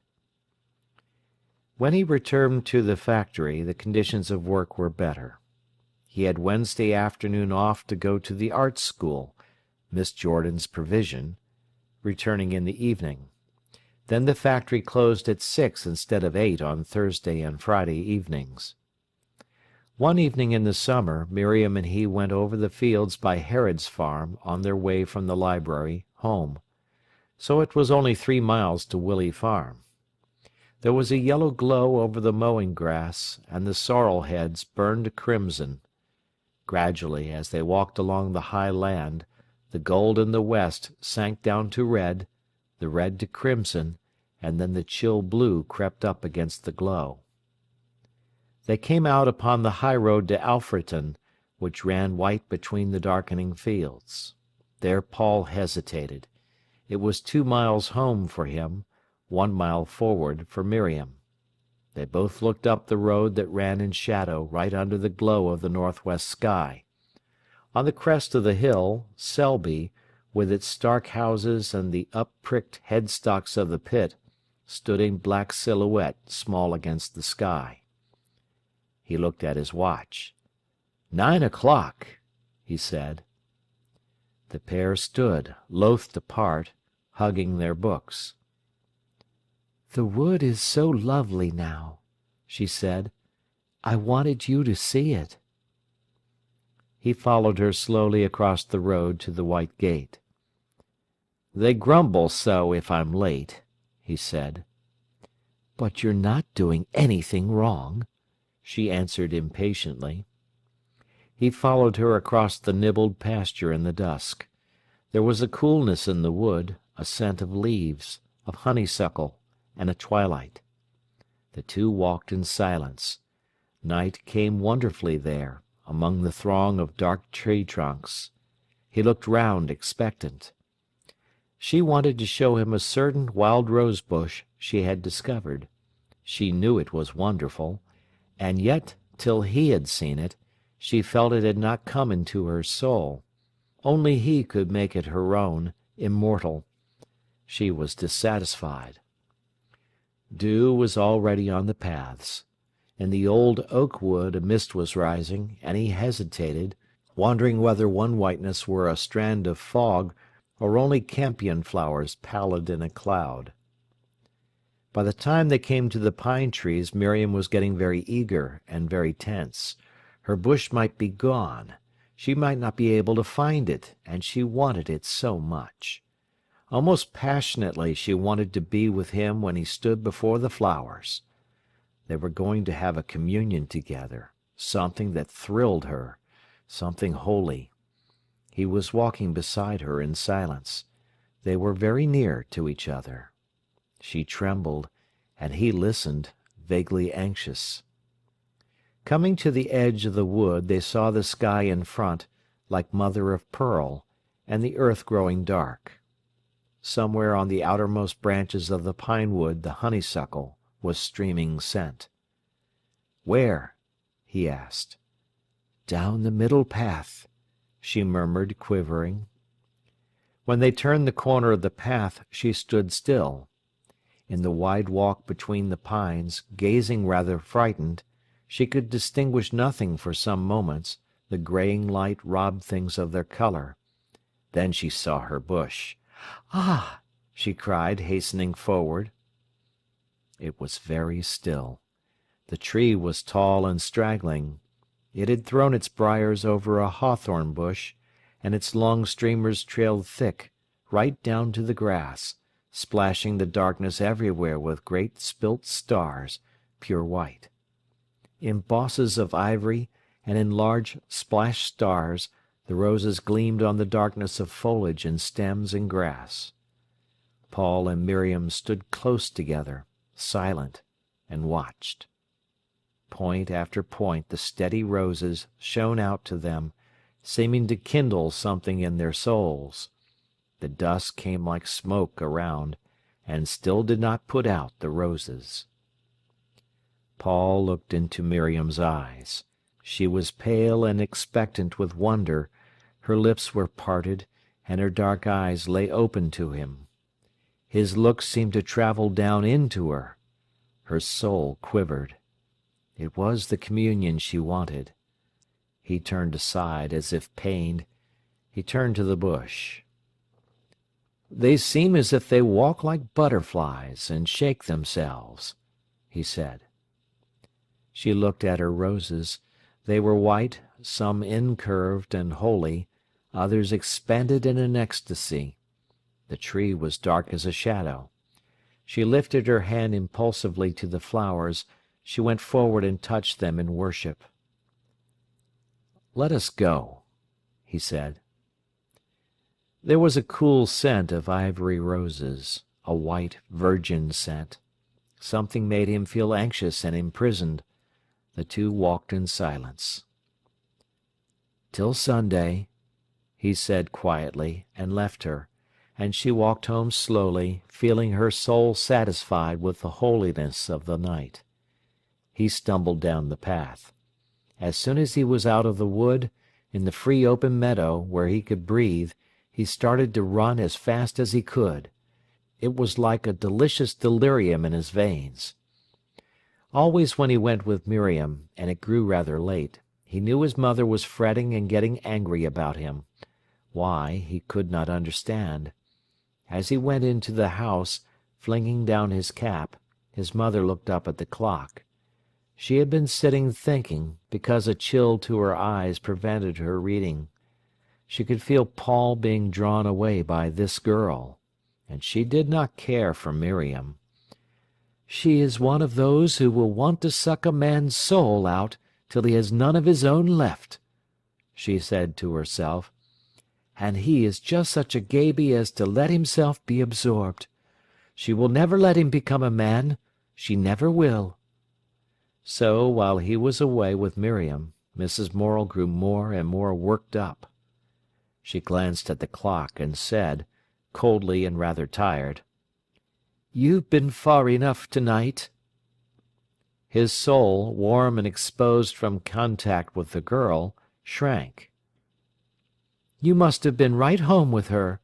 When he returned to the factory, the conditions of work were better. He had Wednesday afternoon off to go to the art school, Miss Jordan's provision, returning in the evening. Then the factory closed at 6 instead of 8 on Thursday and Friday evenings. One evening in the summer, Miriam and he went over the fields by Herod's farm on their way from the library home. So it was only 3 miles to Willey Farm. There was a yellow glow over the mowing grass, and the sorrel heads burned crimson. Gradually, as they walked along the high land, the gold in the west sank down to red, the red to crimson, and then the chill blue crept up against the glow. They came out upon the high road to Alfreton, which ran white between the darkening fields. There Paul hesitated. It was 2 miles home for him, 1 mile forward for Miriam. They both looked up the road that ran in shadow right under the glow of the northwest sky. On the crest of the hill, Selby, with its stark houses and the up-pricked headstocks of the pit, stood in black silhouette small against the sky. He looked at his watch. 9 o'clock, he said. The pair stood, loath to part, hugging their books. "The wood is so lovely now," she said. "I wanted you to see it." He followed her slowly across the road to the white gate. "They grumble so if I'm late," he said. "But you're not doing anything wrong," she answered impatiently. He followed her across the nibbled pasture in the dusk. There was a coolness in the wood, a scent of leaves, of honeysuckle, and a twilight. The two walked in silence. Night came wonderfully there, among the throng of dark tree trunks. He looked round, expectant. She wanted to show him a certain wild rose bush she had discovered. She knew it was wonderful, and yet, till he had seen it, she felt it had not come into her soul. Only he could make it her own, immortal. She was dissatisfied. Dew was already on the paths. In the old oak wood a mist was rising, and he hesitated, wondering whether one whiteness were a strand of fog or only campion flowers pallid in a cloud. By the time they came to the pine trees Miriam was getting very eager and very tense. Her bush might be gone. She might not be able to find it, and she wanted it so much. Almost passionately she wanted to be with him when he stood before the flowers. They were going to have a communion together, something that thrilled her, something holy. He was walking beside her in silence. They were very near to each other. She trembled, and he listened, vaguely anxious. Coming to the edge of the wood, they saw the sky in front, like mother of pearl, and the earth growing dark. Somewhere on the outermost branches of the pine wood the honeysuckle was streaming scent. "Where?" he asked. "Down the middle path," she murmured, quivering. When they turned the corner of the path she stood still. In the wide walk between the pines, gazing rather frightened, she could distinguish nothing for some moments. The greying light robbed things of their colour. Then she saw her bush. "Ah!" she cried, hastening forward. It was very still. The tree was tall and straggling. It had thrown its briars over a hawthorn bush, and its long streamers trailed thick, right down to the grass, splashing the darkness everywhere with great spilt stars, pure white. In bosses of ivory and in large splashed stars the roses gleamed on the darkness of foliage and stems and grass. Paul and Miriam stood close together, silent, and watched. Point after point the steady roses shone out to them, seeming to kindle something in their souls. The dusk came like smoke around, and still did not put out the roses. Paul looked into Miriam's eyes. She was pale and expectant with wonder, her lips were parted, and her dark eyes lay open to him. His look seemed to travel down into her. Her soul quivered. It was the communion she wanted. He turned aside as if pained. He turned to the bush. "They seem as if they walk like butterflies and shake themselves," he said. She looked at her roses. They were white, some incurved and holy, others expanded in an ecstasy. The tree was dark as a shadow. She lifted her hand impulsively to the flowers. She went forward and touched them in worship. "Let us go," he said. There was a cool scent of ivory roses, a white, virgin scent. Something made him feel anxious and imprisoned. The two walked in silence. "Till Sunday," he said quietly, and left her, and she walked home slowly, feeling her soul satisfied with the holiness of the night. He stumbled down the path. As soon as he was out of the wood, in the free open meadow, where he could breathe, he started to run as fast as he could. It was like a delicious delirium in his veins. Always when he went with Miriam, and it grew rather late, he knew his mother was fretting and getting angry about him. Why, he could not understand. As he went into the house, flinging down his cap, his mother looked up at the clock. She had been sitting thinking, because a chill to her eyes prevented her reading. She could feel Paul being drawn away by this girl. and she did not care for Miriam. "She is one of those who will want to suck a man's soul out till he has none of his own left," she said to herself. "And he is just such a gaby as to let himself be absorbed. She will never let him become a man. She never will." So, while he was away with Miriam, Mrs. Morel grew more and more worked up. She glanced at the clock and said, coldly and rather tired, "You've been far enough tonight." His soul, warm and exposed from contact with the girl, shrank. "You must have been right home with her,"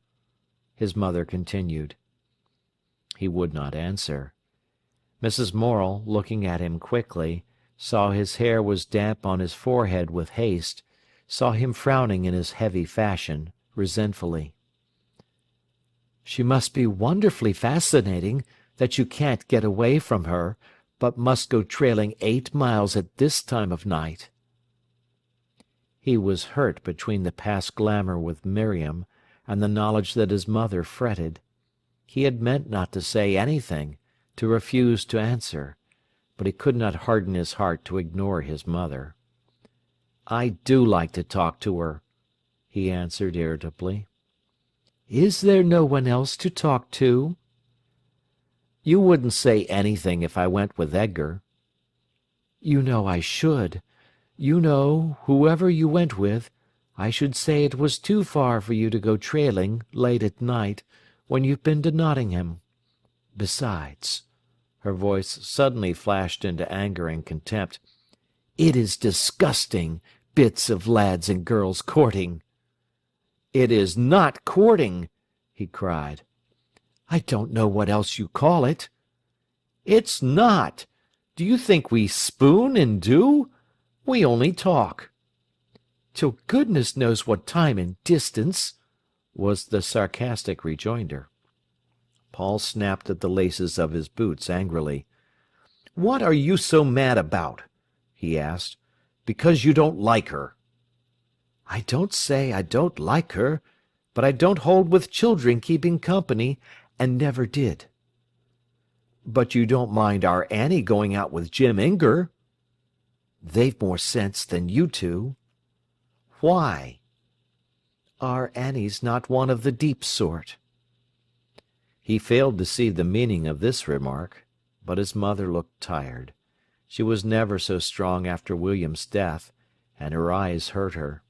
his mother continued. He would not answer. Mrs. Morel, looking at him quickly, saw his hair was damp on his forehead with haste, saw him frowning in his heavy fashion, resentfully. "She must be wonderfully fascinating, that you can't get away from her, but must go trailing 8 miles at this time of night." He was hurt between the past glamour with Miriam and the knowledge that his mother fretted. He had meant not to say anything, to refuse to answer, but he could not harden his heart to ignore his mother. "I do like to talk to her," he answered irritably. "Is there no one else to talk to?" "You wouldn't say anything if I went with Edgar." "You know I should. You know, whoever you went with, I should say it was too far for you to go trailing, late at night, when you've been to Nottingham. Besides," her voice suddenly flashed into anger and contempt, "it is disgusting, bits of lads and girls courting." "It is not courting," he cried. "I don't know what else you call it." "It's not. Do you think we spoon and do? We only talk." "Till goodness knows what time and distance," was the sarcastic rejoinder. Paul snapped at the laces of his boots angrily. "What are you so mad about?" he asked. "Because you don't like her." "I don't say I don't like her, but I don't hold with children keeping company, and never did." "But you don't mind our Annie going out with Jim Inger?" "They've more sense than you two." "Why?" "Our Annie's not one of the deep sort." He failed to see the meaning of this remark, but his mother looked tired. She was never so strong after William's death, and her eyes hurt her.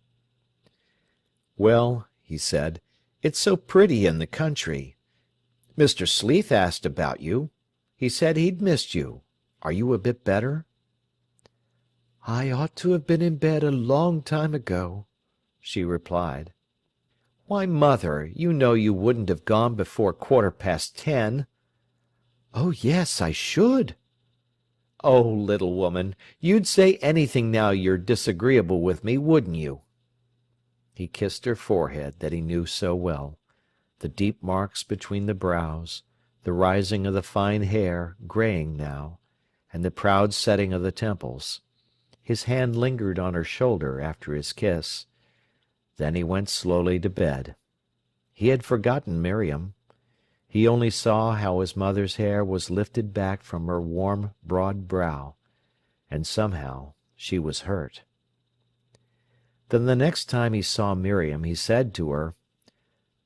"Well," he said, "it's so pretty in the country. Mr. Sleeth asked about you. He said he'd missed you. Are you a bit better?" "I ought to have been in bed a long time ago," she replied. "Why, mother, you know you wouldn't have gone before 10:15. "Oh, yes, I should." "Oh, little woman, you'd say anything now you're disagreeable with me, wouldn't you?" He kissed her forehead that he knew so well, the deep marks between the brows, the rising of the fine hair, greying now, and the proud setting of the temples. His hand lingered on her shoulder after his kiss. Then he went slowly to bed. He had forgotten Miriam. He only saw how his mother's hair was lifted back from her warm, broad brow, and somehow she was hurt. Then the next time he saw Miriam, he said to her,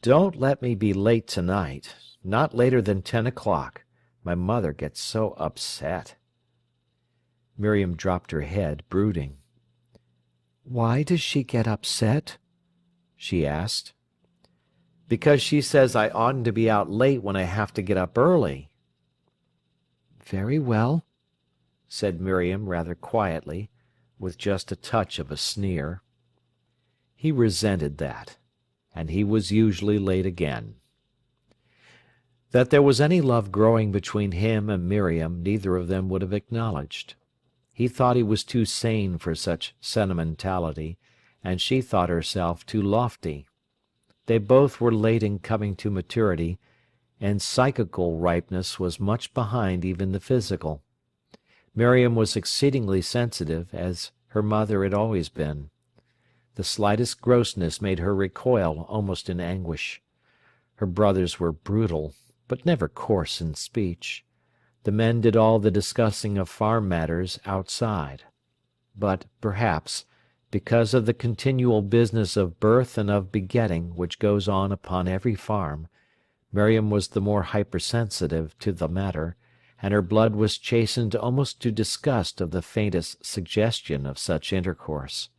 "Don't let me be late tonight, not later than 10 o'clock. My mother gets so upset." Miriam dropped her head, brooding. "Why does she get upset?" she asked. "Because she says I oughtn't to be out late when I have to get up early." "Very well," said Miriam rather quietly, with just a touch of a sneer. He resented that, and he was usually late again. That there was any love growing between him and Miriam neither of them would have acknowledged. He thought he was too sane for such sentimentality, and she thought herself too lofty. They both were late in coming to maturity, and psychical ripeness was much behind even the physical. Miriam was exceedingly sensitive, as her mother had always been. The slightest grossness made her recoil almost in anguish. Her brothers were brutal, but never coarse in speech. The men did all the discussing of farm matters outside. But, perhaps, because of the continual business of birth and of begetting which goes on upon every farm, Miriam was the more hypersensitive to the matter, and her blood was chastened almost to disgust of the faintest suggestion of such intercourse.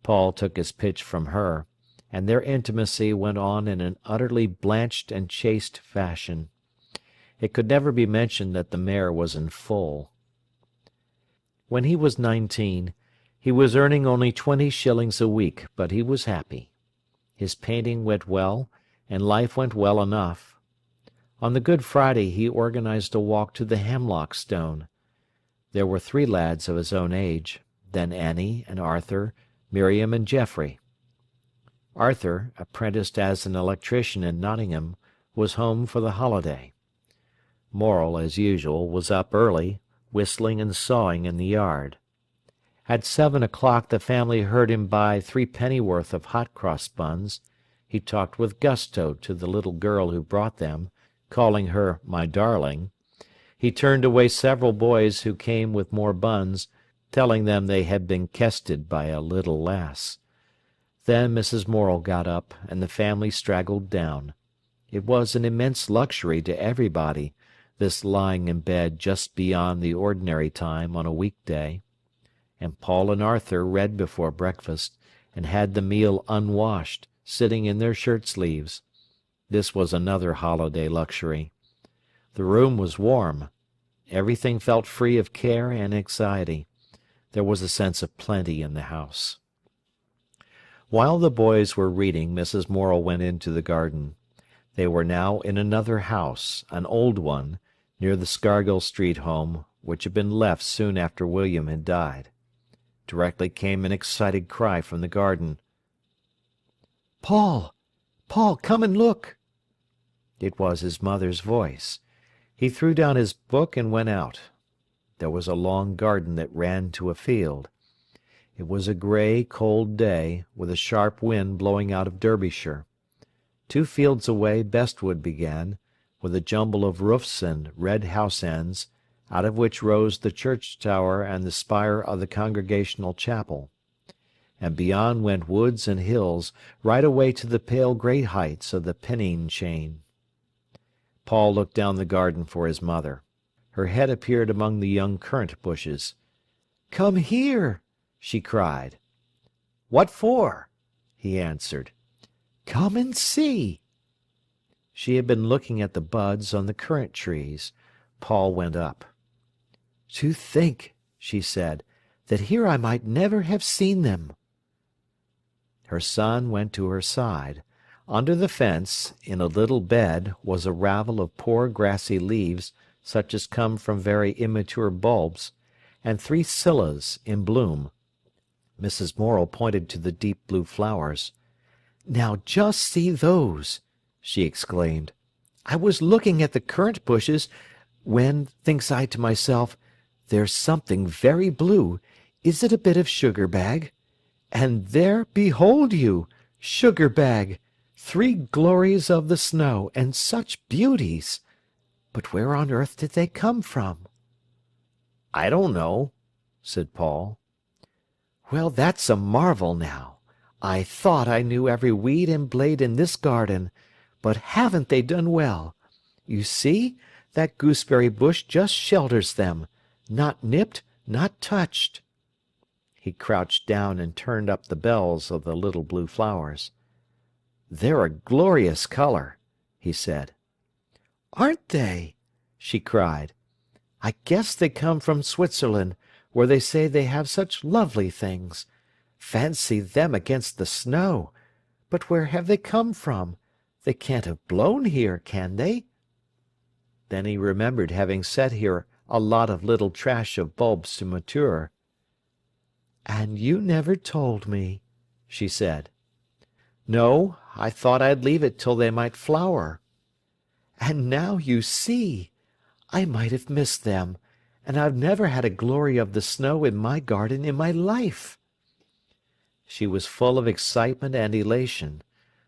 Paul took his pitch from her, and their intimacy went on in an utterly blanched and chaste fashion. It could never be mentioned that the mare was in foal. When he was 19, he was earning only 20 shillings a week, but he was happy. His painting went well, and life went well enough. On the Good Friday he organized a walk to the Hemlock Stone. There were 3 lads of his own age, then Annie and Arthur, Miriam and Geoffrey. Arthur, apprenticed as an electrician in Nottingham, was home for the holiday. Morel, as usual, was up early, whistling and sawing in the yard. At 7 o'clock the family heard him buy 3 pennyworth of hot-cross buns. He talked with gusto to the little girl who brought them, calling her "my darling." He turned away several boys who came with more buns, telling them they had been kested by a little lass. Then Mrs. Morel got up, and the family straggled down. It was an immense luxury to everybody, this lying in bed just beyond the ordinary time on a week-day. And Paul and Arthur read before breakfast, and had the meal unwashed, sitting in their shirt-sleeves. This was another holiday luxury. The room was warm. Everything felt free of care and anxiety. There was a sense of plenty in the house. While the boys were reading, Mrs. Morel went into the garden. They were now in another house, an old one, near the Scargill Street home, which had been left soon after William had died. Directly came an excited cry from the garden. "Paul! Paul, come and look!" It was his mother's voice. He threw down his book and went out. There was a long garden that ran to a field. It was a grey, cold day, with a sharp wind blowing out of Derbyshire. 2 fields away Bestwood began, with a jumble of roofs and red house ends, out of which rose the church tower and the spire of the Congregational Chapel. And beyond went woods and hills, right away to the pale grey heights of the Pennine chain. Paul looked down the garden for his mother. Her head appeared among the young currant bushes. "Come here!" she cried. "What for?" he answered. "Come and see." She had been looking at the buds on the currant trees. Paul went up. "To think," she said, "that here I might never have seen them." Her son went to her side. Under the fence, in a little bed, was a ravel of poor grassy leaves, such as come from very immature bulbs, and 3 scyllas in bloom. Mrs. Morel pointed to the deep blue flowers. "Now just see those!" she exclaimed. "I was looking at the currant bushes, when, thinks I to myself, there's something very blue. Is it a bit of sugar-bag? And there, behold you, sugar-bag, 3 glories of the snow, and such beauties! But where on earth did they come from?" "I don't know," said Paul. "Well, that's a marvel, now. I thought I knew every weed and blade in this garden, but haven't they done well? You see, that gooseberry bush just shelters them, not nipped, not touched." He crouched down and turned up the bells of the little blue flowers. "They're a glorious colour," he said. "Aren't they?" she cried. "I guess they come from Switzerland, where they say they have such lovely things. Fancy them against the snow! But where have they come from? They can't have blown here, can they?" Then he remembered having set here a lot of little trash of bulbs to mature. "And you never told me," she said. "No, I thought I'd leave it till they might flower." "And now you see! I might have missed them, and I've never had a glory of the snow in my garden in my life." She was full of excitement and elation.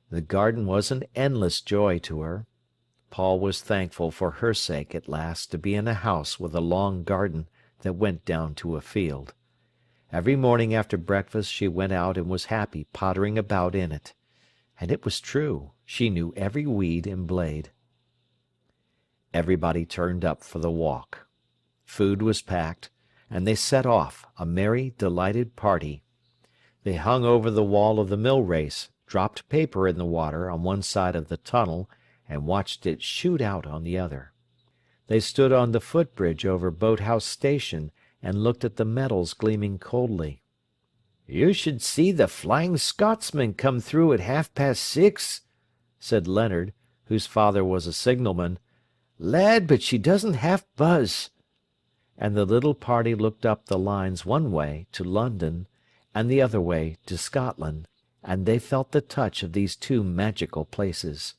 The garden was an endless joy to her. Paul was thankful for her sake at last to be in a house with a long garden that went down to a field. Every morning after breakfast she went out and was happy pottering about in it. And it was true, she knew every weed and blade. Everybody turned up for the walk. Food was packed, and they set off, a merry, delighted party. They hung over the wall of the mill race, dropped paper in the water on one side of the tunnel, and watched it shoot out on the other. They stood on the footbridge over Boathouse Station and looked at the metals gleaming coldly. "You should see the Flying Scotsman come through at 6:30, said Leonard, whose father was a signalman. "Lad, but she doesn't half buzz." And the little party looked up the lines one way, to London, and the other way, to Scotland, and they felt the touch of these two magical places.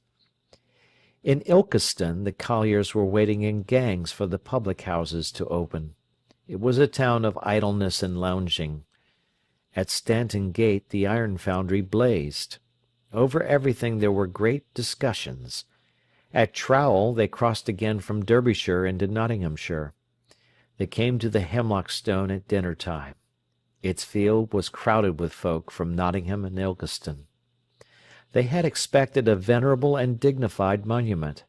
In Ilkeston the colliers were waiting in gangs for the public-houses to open. It was a town of idleness and lounging. At Stanton Gate the iron foundry blazed. Over everything there were great discussions. At Trowell they crossed again from Derbyshire into Nottinghamshire. They came to the Hemlock Stone at dinner-time. Its field was crowded with folk from Nottingham and Ilkeston. They had expected a venerable and dignified monument.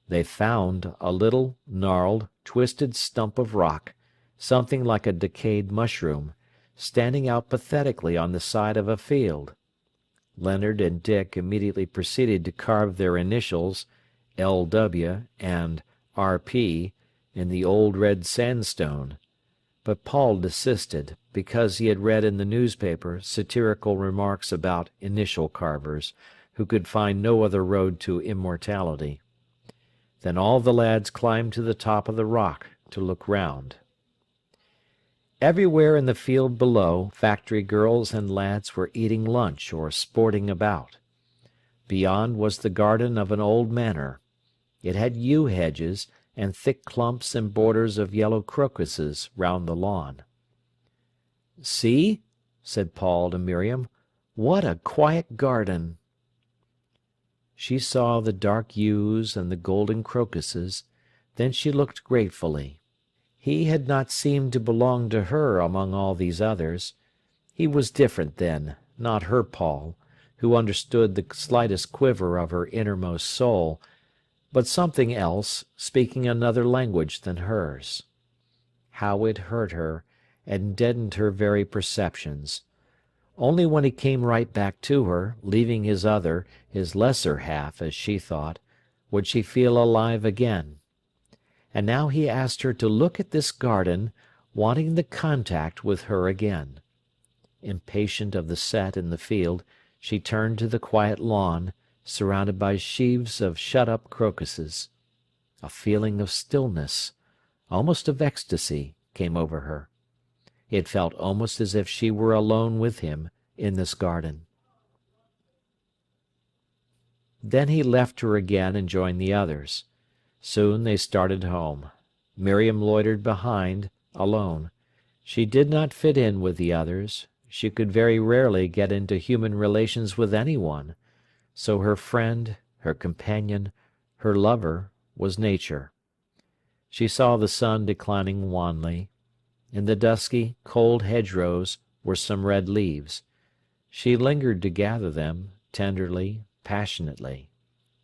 They found a little, gnarled, twisted stump of rock, something like a decayed mushroom, standing out pathetically on the side of a field. Leonard and Dick immediately proceeded to carve their initials, L.W. and R.P., in the old red sandstone. But Paul desisted, because he had read in the newspaper satirical remarks about initial carvers, who could find no other road to immortality. Then all the lads climbed to the top of the rock to look round. Everywhere in the field below, factory girls and lads were eating lunch or sporting about. Beyond was the garden of an old manor. It had yew hedges, and thick clumps and borders of yellow crocuses round the lawn. "See," said Paul to Miriam, "what a quiet garden!" She saw the dark yews and the golden crocuses, then she looked gratefully. He had not seemed to belong to her among all these others. He was different then, not her Paul, who understood the slightest quiver of her innermost soul, but something else, speaking another language than hers. How it hurt her, and deadened her very perceptions. Only when he came right back to her, leaving his other, his lesser half, as she thought, would she feel alive again. And now he asked her to look at this garden, wanting the contact with her again. Impatient of the set in the field, she turned to the quiet lawn, surrounded by sheaves of shut-up crocuses. A feeling of stillness, almost of ecstasy, came over her. It felt almost as if she were alone with him in this garden. Then he left her again and joined the others. Soon they started home. Miriam loitered behind, alone. She did not fit in with the others. She could very rarely get into human relations with anyone. So her friend, her companion, her lover, was nature. She saw the sun declining wanly. In the dusky, cold hedgerows were some red leaves. She lingered to gather them, tenderly, passionately.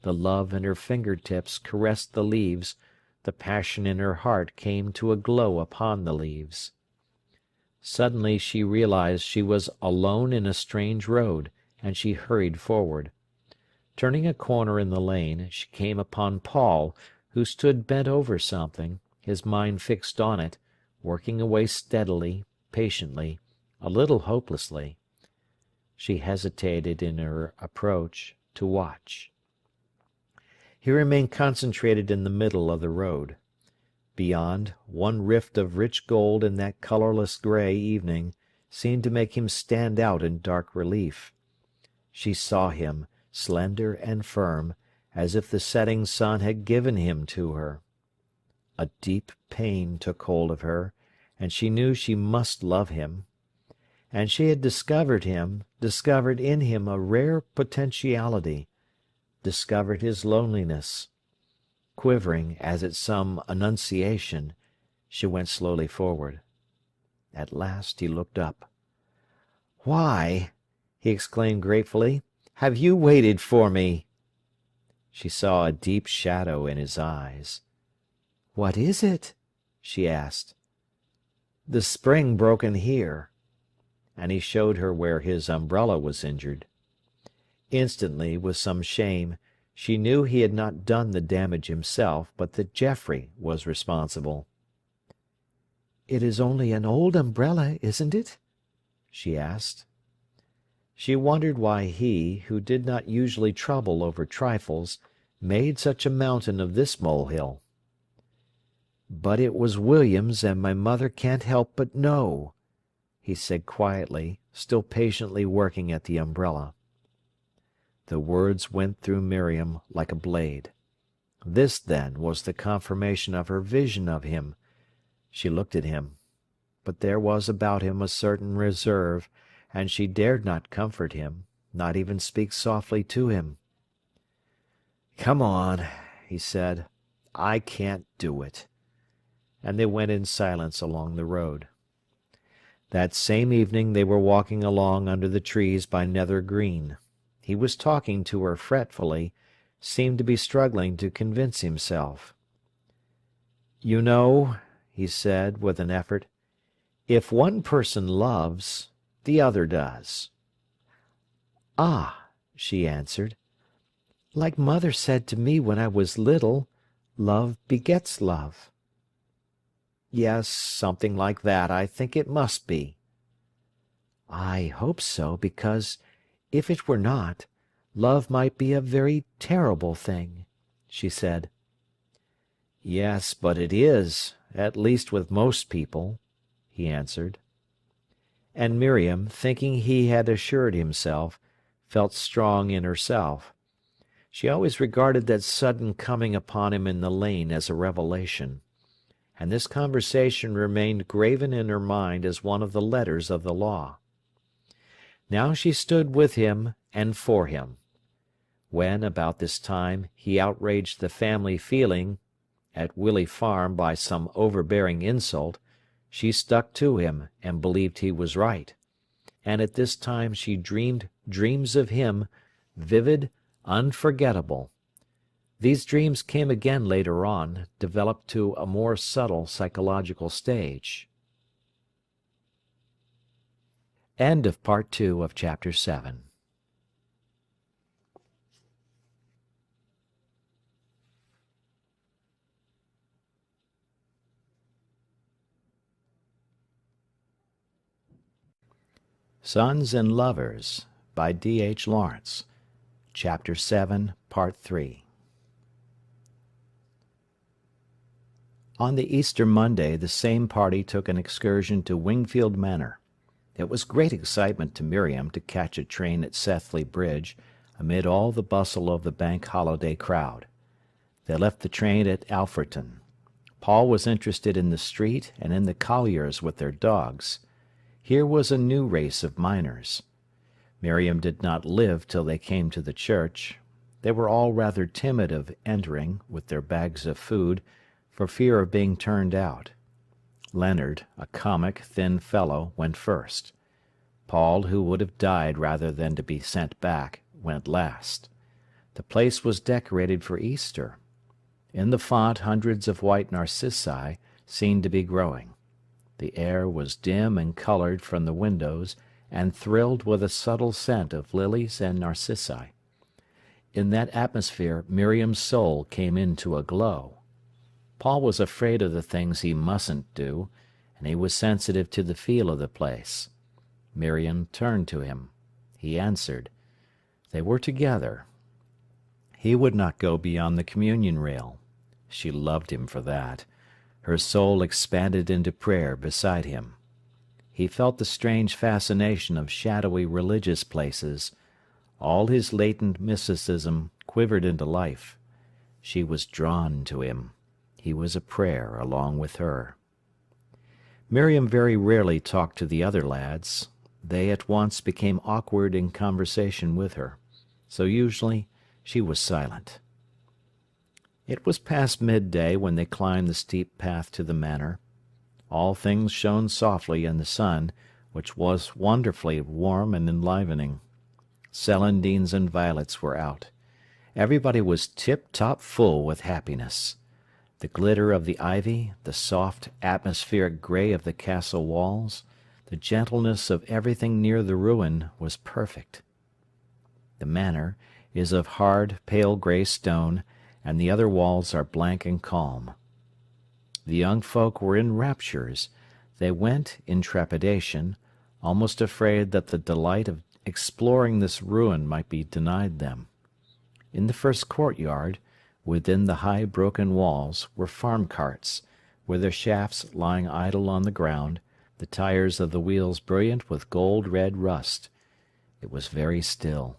The love in her finger-tips caressed the leaves, the passion in her heart came to a glow upon the leaves. Suddenly she realized she was alone in a strange road, and she hurried forward. Turning a corner in the lane, she came upon Paul, who stood bent over something, his mind fixed on it, working away steadily, patiently, a little hopelessly. She hesitated in her approach, to watch. He remained concentrated in the middle of the road. Beyond, one rift of rich gold in that colourless grey evening seemed to make him stand out in dark relief. She saw him, slender and firm, as if the setting sun had given him to her. A deep pain took hold of her, and she knew she must love him. and she had discovered in him a rare potentiality, discovered his loneliness. Quivering as at some annunciation, she went slowly forward. At last he looked up. "Why," he exclaimed gratefully, "have you waited for me?" She saw a deep shadow in his eyes. "What is it?" she asked. "The spring broken here," and he showed her where his umbrella was injured. Instantly, with some shame, she knew he had not done the damage himself, but that Geoffrey was responsible. "It is only an old umbrella, isn't it?" she asked. She wondered why he, who did not usually trouble over trifles, made such a mountain of this molehill. "But it was William's, and my mother can't help but know," he said quietly, still patiently working at the umbrella. The words went through Miriam like a blade. This, then, was the confirmation of her vision of him. She looked at him, but there was about him a certain reserve, and she dared not comfort him, not even speak softly to him. "Come on," he said. "I can't do it." And they went in silence along the road. That same evening they were walking along under the trees by Nether Green. He was talking to her fretfully, seemed to be struggling to convince himself. "You know," he said, with an effort, "if one person loves, the other does." "Ah," she answered, "like mother said to me when I was little, love begets love." "Yes, something like that, I think it must be." "I hope so, because, if it were not, love might be a very terrible thing," she said. "Yes, but it is, at least with most people," he answered. And Miriam, thinking he had assured himself, felt strong in herself. She always regarded that sudden coming upon him in the lane as a revelation, and this conversation remained graven in her mind as one of the letters of the law. Now she stood with him and for him. When, about this time, he outraged the family feeling at Willey Farm by some overbearing insult, she stuck to him and believed he was right. And at this time she dreamed dreams of him, vivid, unforgettable. These dreams came again later on, developed to a more subtle psychological stage. End of Part 2 of Chapter 7. Sons and Lovers by D.H.Lawrence. Chapter 7, Part 3. On the Easter Monday the same party took an excursion to Wingfield Manor. It was great excitement to Miriam to catch a train at Sethley Bridge, amid all the bustle of the Bank Holiday crowd. They left the train at Alfreton. Paul was interested in the street and in the colliers with their dogs. Here was a new race of miners. Miriam did not live till they came to the church. They were all rather timid of entering, with their bags of food, for fear of being turned out. Leonard, a comic, thin fellow, went first. Paul, who would have died rather than to be sent back, went last. The place was decorated for Easter. In the font hundreds of white narcissi seemed to be growing. The air was dim and coloured from the windows, and thrilled with a subtle scent of lilies and narcissi. In that atmosphere Miriam's soul came into a glow. Paul was afraid of the things he mustn't do, and he was sensitive to the feel of the place. Miriam turned to him. He answered. They were together. He would not go beyond the communion rail. She loved him for that. Her soul expanded into prayer beside him. He felt the strange fascination of shadowy religious places. All his latent mysticism quivered into life. She was drawn to him. He was a prayer along with her. Miriam very rarely talked to the other lads. They at once became awkward in conversation with her, so usually she was silent. It was past midday when they climbed the steep path to the manor. All things shone softly in the sun, which was wonderfully warm and enlivening. Celandines and violets were out. Everybody was tip-top full with happiness. The glitter of the ivy, the soft, atmospheric grey of the castle walls, the gentleness of everything near the ruin was perfect. The manor is of hard, pale grey stone, and the other walls are blank and calm. The young folk were in raptures. They went in trepidation, almost afraid that the delight of exploring this ruin might be denied them. In the first courtyard, within the high broken walls, were farm carts, with their shafts lying idle on the ground, the tires of the wheels brilliant with gold-red rust. It was very still.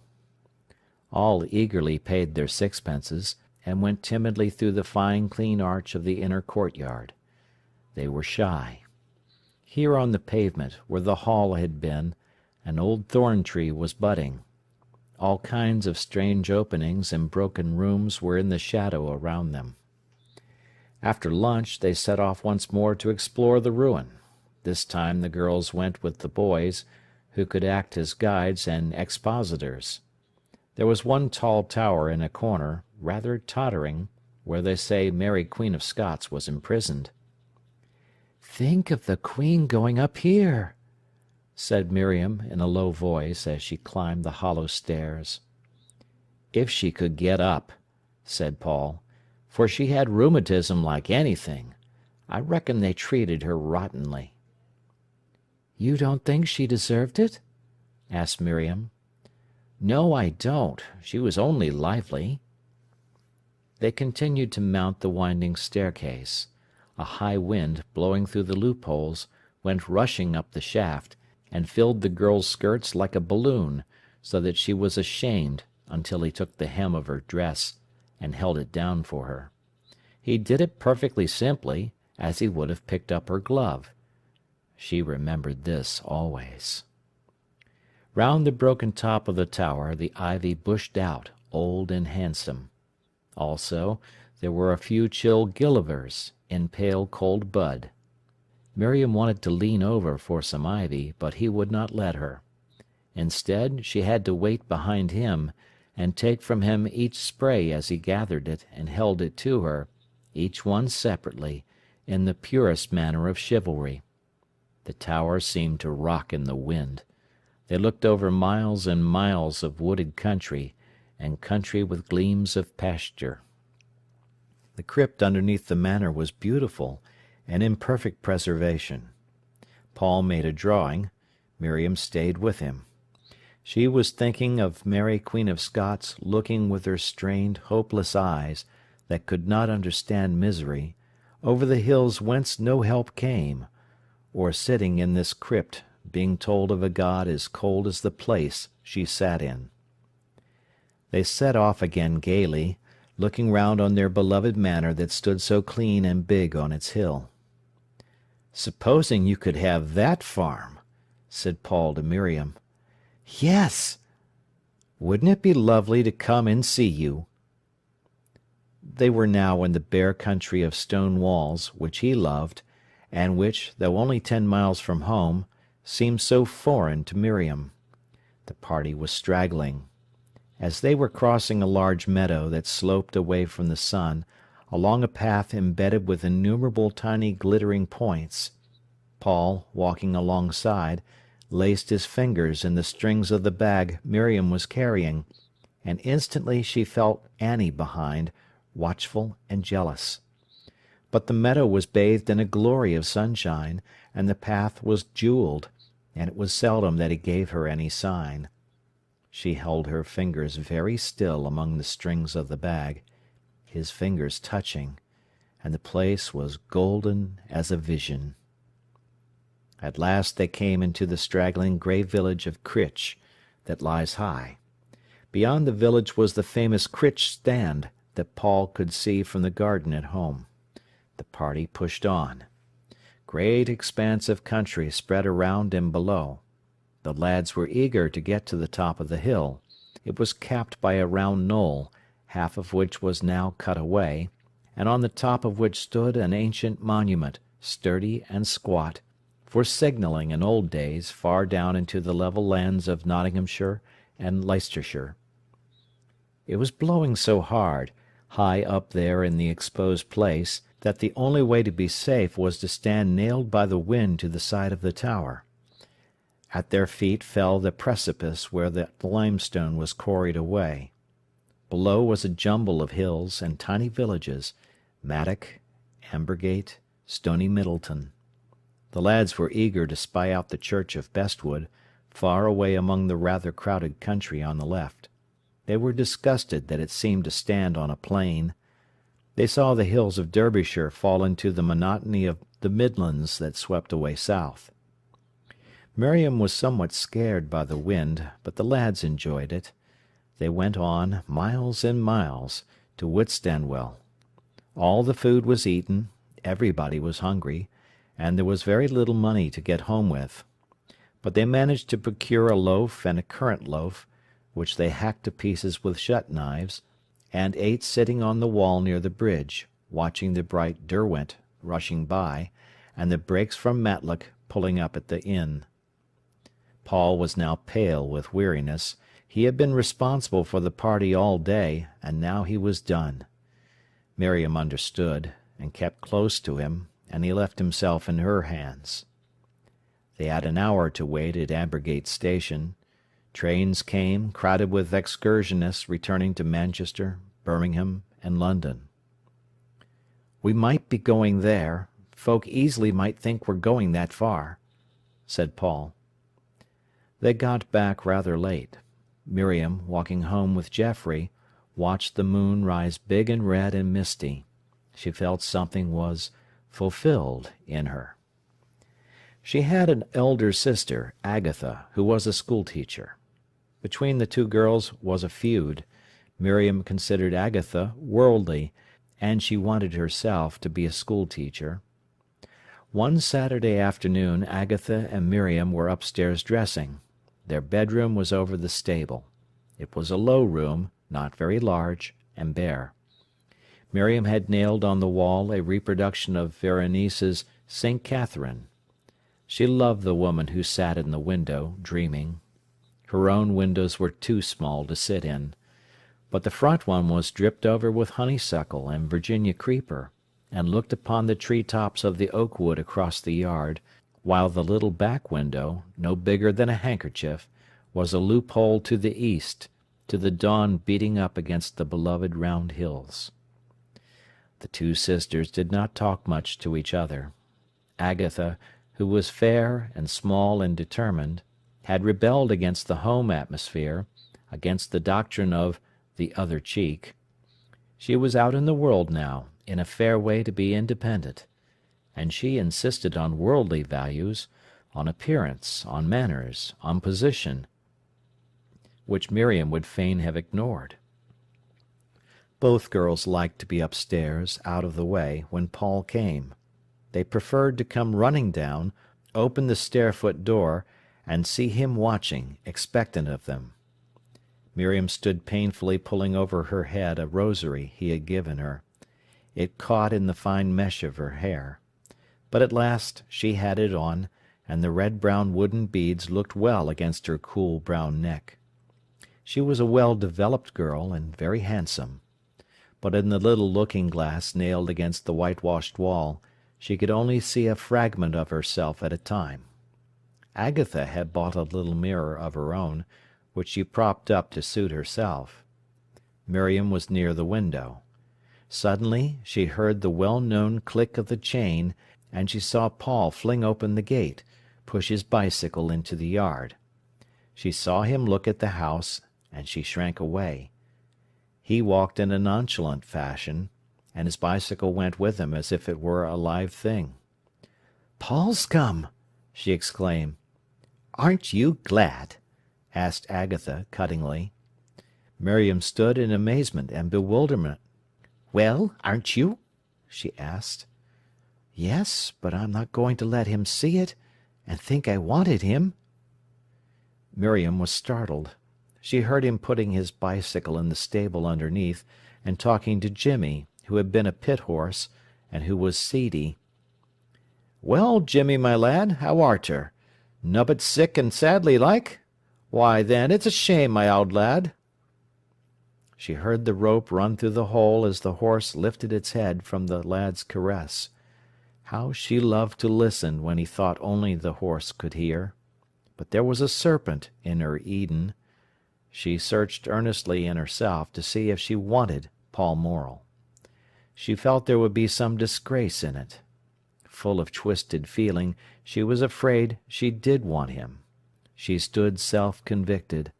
All eagerly paid their sixpences, and went timidly through the fine clean arch of the inner courtyard. They were shy. Here on the pavement, where the hall had been, an old thorn-tree was budding. All kinds of strange openings and broken rooms were in the shadow around them. After lunch they set off once more to explore the ruin. This time the girls went with the boys, who could act as guides and expositors. There was one tall tower in a corner, rather tottering, where they say Mary Queen of Scots was imprisoned. "Think of the Queen going up here," said Miriam in a low voice as she climbed the hollow stairs. "If she could get up," said Paul, "for she had rheumatism like anything. I reckon they treated her rottenly." "You don't think she deserved it?" asked Miriam. "No, I don't. She was only lively." They continued to mount the winding staircase. A high wind, blowing through the loopholes, went rushing up the shaft, and filled the girl's skirts like a balloon, so that she was ashamed until he took the hem of her dress and held it down for her. He did it perfectly simply, as he would have picked up her glove. She remembered this always. Round the broken top of the tower the ivy bushed out, old and handsome. Also, there were a few chill gillivers, in pale cold bud. Miriam wanted to lean over for some ivy, but he would not let her. Instead, she had to wait behind him, and take from him each spray as he gathered it and held it to her, each one separately, in the purest manner of chivalry. The tower seemed to rock in the wind. They looked over miles and miles of wooded country, and country with gleams of pasture. The crypt underneath the manor was beautiful, and in perfect preservation. Paul made a drawing. Miriam stayed with him. She was thinking of Mary Queen of Scots looking with her strained, hopeless eyes, that could not understand misery, over the hills whence no help came, or sitting in this crypt, being told of a God as cold as the place she sat in. They set off again gaily, looking round on their beloved manor that stood so clean and big on its hill. "Supposing you could have that farm," said Paul to Miriam. "Yes!" "Wouldn't it be lovely to come and see you?" They were now in the bare country of stone walls, which he loved, and which, though only 10 miles from home, seemed so foreign to Miriam. The party was straggling. As they were crossing a large meadow that sloped away from the sun, along a path embedded with innumerable tiny glittering points, Paul, walking alongside, laced his fingers in the strings of the bag Miriam was carrying, and instantly she felt Annie behind, watchful and jealous. But the meadow was bathed in a glory of sunshine, and the path was jewelled, and it was seldom that he gave her any sign. She held her fingers very still among the strings of the bag, his fingers touching, and the place was golden as a vision. At last they came into the straggling grey village of Critch, that lies high. Beyond the village was the famous Critch stand that Paul could see from the garden at home. The party pushed on. Great expanse of country spread around and below. The lads were eager to get to the top of the hill. It was capped by a round knoll, half of which was now cut away, and on the top of which stood an ancient monument, sturdy and squat, for signalling in old days far down into the level lands of Nottinghamshire and Leicestershire. It was blowing so hard, high up there in the exposed place, that the only way to be safe was to stand nailed by the wind to the side of the tower. At their feet fell the precipice where the limestone was quarried away. Below was a jumble of hills and tiny villages, Maddock, Ambergate, Stony Middleton. The lads were eager to spy out the church of Bestwood, far away among the rather crowded country on the left. They were disgusted that it seemed to stand on a plain. They saw the hills of Derbyshire fall into the monotony of the Midlands that swept away south. Miriam was somewhat scared by the wind, but the lads enjoyed it. They went on, miles and miles, to Whitstanwell. All the food was eaten, everybody was hungry, and there was very little money to get home with. But they managed to procure a loaf and a currant loaf, which they hacked to pieces with shut-knives, and ate sitting on the wall near the bridge, watching the bright Derwent rushing by, and the brakes from Matlock pulling up at the inn. Paul was now pale with weariness. He had been responsible for the party all day, and now he was done. Miriam understood, and kept close to him, and he left himself in her hands. They had an hour to wait at Ambergate station. Trains came, crowded with excursionists returning to Manchester, Birmingham, and London. "We might be going there. Folk easily might think we're going that far," said Paul. They got back rather late. Miriam, walking home with Geoffrey, watched the moon rise big and red and misty. She felt something was fulfilled in her. She had an elder sister, Agatha, who was a schoolteacher. Between the two girls was a feud. Miriam considered Agatha worldly, and she wanted herself to be a schoolteacher. One Saturday afternoon Agatha and Miriam were upstairs dressing. Their bedroom was over the stable. It was a low room, not very large, and bare. Miriam had nailed on the wall a reproduction of Veronese's St. Catherine. She loved the woman who sat in the window, dreaming. Her own windows were too small to sit in. But the front one was dripped over with honeysuckle and Virginia creeper, and looked upon the tree-tops of the oak wood across the yard, while the little back window, no bigger than a handkerchief, was a loophole to the east, to the dawn beating up against the beloved round hills. The two sisters did not talk much to each other. Agatha, who was fair and small and determined, had rebelled against the home atmosphere, against the doctrine of the other cheek. She was out in the world now, in a fair way to be independent, and she insisted on worldly values, on appearance, on manners, on position, which Miriam would fain have ignored. Both girls liked to be upstairs, out of the way, when Paul came. They preferred to come running down, open the stair-foot door, and see him watching, expectant of them. Miriam stood painfully pulling over her head a rosary he had given her. It caught in the fine mesh of her hair. But at last she had it on, and the red-brown wooden beads looked well against her cool brown neck. She was a well-developed girl, and very handsome. But in the little looking-glass nailed against the whitewashed wall, she could only see a fragment of herself at a time. Agatha had bought a little mirror of her own, which she propped up to suit herself. Miriam was near the window. Suddenly she heard the well-known click of the chain, and she saw Paul fling open the gate, push his bicycle into the yard. She saw him look at the house, and she shrank away. He walked in a nonchalant fashion, and his bicycle went with him as if it were a live thing. "Paul's come!" she exclaimed. "Aren't you glad?" asked Agatha cuttingly. Miriam stood in amazement and bewilderment. "Well, aren't you?" she asked. "Yes, but I'm not going to let him see it, and think I wanted him." Miriam was startled. She heard him putting his bicycle in the stable underneath, and talking to Jimmy, who had been a pit horse, and who was seedy. "Well, Jimmy, my lad, how arter? Nubbut sick and sadly like? Why, then, it's a shame, my owd lad." She heard the rope run through the hole as the horse lifted its head from the lad's caress. How she loved to listen when he thought only the horse could hear. But there was a serpent in her Eden. She searched earnestly in herself to see if she wanted Paul Morel. She felt there would be some disgrace in it. Full of twisted feeling, she was afraid she did want him. She stood self-convicted.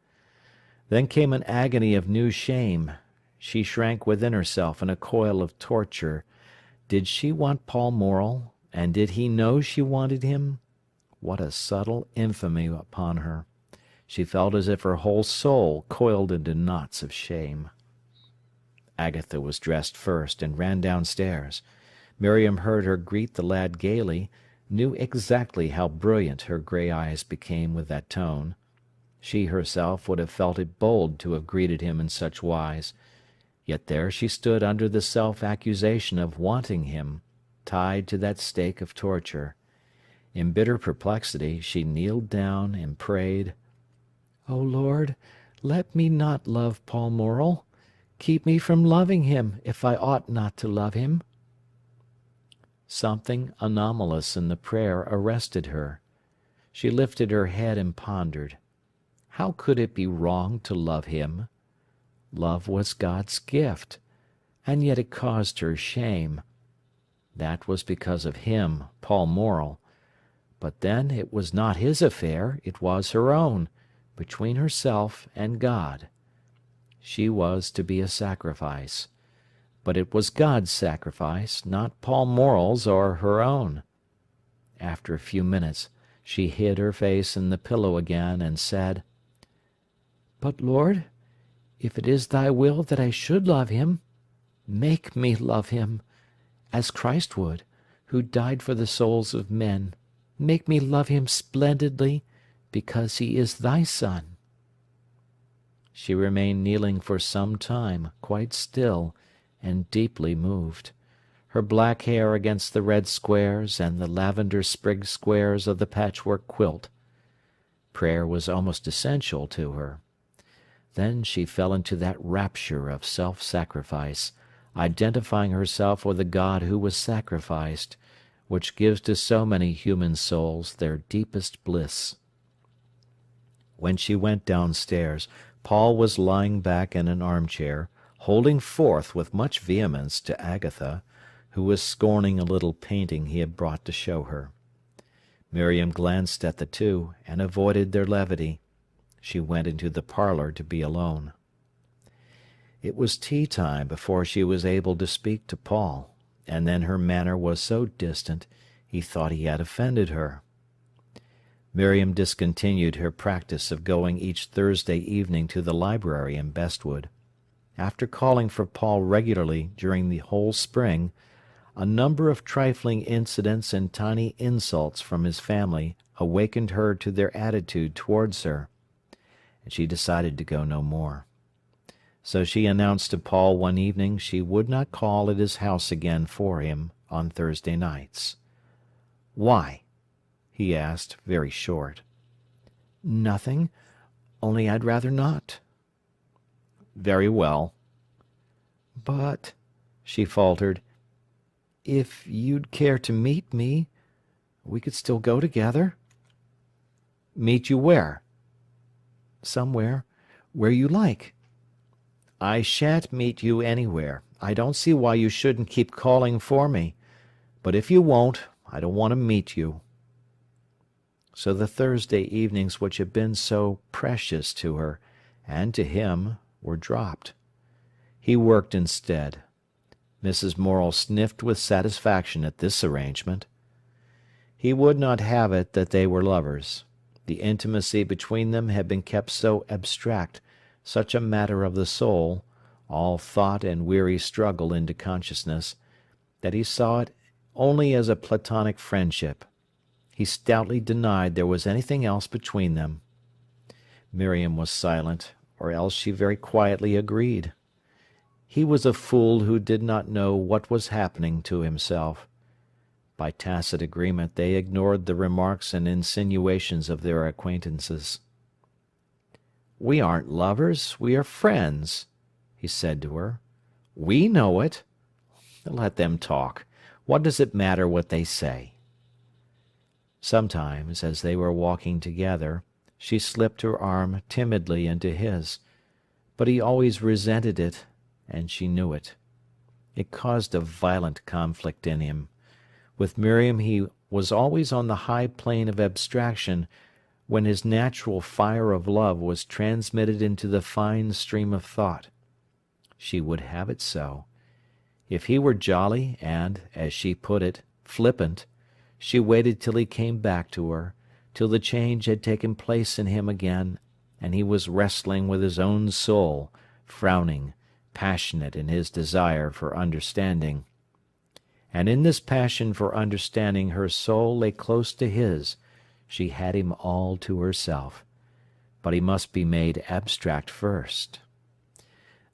Then came an agony of new shame. She shrank within herself in a coil of torture. Did she want Paul Morel, and did he know she wanted him? What a subtle infamy upon her! She felt as if her whole soul coiled into knots of shame. Agatha was dressed first, and ran downstairs. Miriam heard her greet the lad gaily, knew exactly how brilliant her grey eyes became with that tone. She herself would have felt it bold to have greeted him in such wise. Yet there she stood under the self-accusation of wanting him, tied to that stake of torture. In bitter perplexity she kneeled down and prayed, "O Lord, let me not love Paul Morel. Keep me from loving him, if I ought not to love him." Something anomalous in the prayer arrested her. She lifted her head and pondered. How could it be wrong to love him? Love was God's gift, and yet it caused her shame. That was because of him, Paul Morel. But then it was not his affair, it was her own, between herself and God. She was to be a sacrifice. But it was God's sacrifice, not Paul Morel's or her own. After a few minutes, she hid her face in the pillow again and said, "But, Lord, if it is thy will that I should love him, make me love him, as Christ would, who died for the souls of men. Make me love him splendidly, because he is thy Son." She remained kneeling for some time, quite still, and deeply moved, her black hair against the red squares and the lavender-sprigged squares of the patchwork quilt. Prayer was almost essential to her. Then she fell into that rapture of self-sacrifice, identifying herself with the God who was sacrificed, which gives to so many human souls their deepest bliss. When she went downstairs, Paul was lying back in an armchair, holding forth with much vehemence to Agatha, who was scorning a little painting he had brought to show her. Miriam glanced at the two, and avoided their levity. She went into the parlour to be alone. It was tea-time before she was able to speak to Paul, and then her manner was so distant he thought he had offended her. Miriam discontinued her practice of going each Thursday evening to the library in Bestwood. After calling for Paul regularly during the whole spring, a number of trifling incidents and tiny insults from his family awakened her to their attitude towards her, and she decided to go no more. So she announced to Paul one evening she would not call at his house again for him on Thursday nights. "Why?" he asked, very short. "Nothing, only I'd rather not." "Very well." "But," she faltered, "if you'd care to meet me, we could still go together." "Meet you where?" "Somewhere, where you like." "I shan't meet you anywhere. I don't see why you shouldn't keep calling for me. But if you won't, I don't want to meet you." So the Thursday evenings which had been so precious to her, and to him, were dropped. He worked instead. Mrs. Morel sniffed with satisfaction at this arrangement. He would not have it that they were lovers. The intimacy between them had been kept so abstract, such a matter of the soul, all thought and weary struggle into consciousness, that he saw it only as a platonic friendship. He stoutly denied there was anything else between them. Miriam was silent, or else she very quietly agreed. He was a fool who did not know what was happening to himself. By tacit agreement they ignored the remarks and insinuations of their acquaintances. "We aren't lovers, we are friends," he said to her. "We know it. Let them talk. What does it matter what they say?" Sometimes, as they were walking together, she slipped her arm timidly into his, but he always resented it, and she knew it. It caused a violent conflict in him. With Miriam he was always on the high plane of abstraction, when his natural fire of love was transmitted into the fine stream of thought. She would have it so. If he were jolly and, as she put it, flippant, she waited till he came back to her, till the change had taken place in him again, and he was wrestling with his own soul, frowning, passionate in his desire for understanding. And in this passion for understanding her soul lay close to his. She had him all to herself. But he must be made abstract first.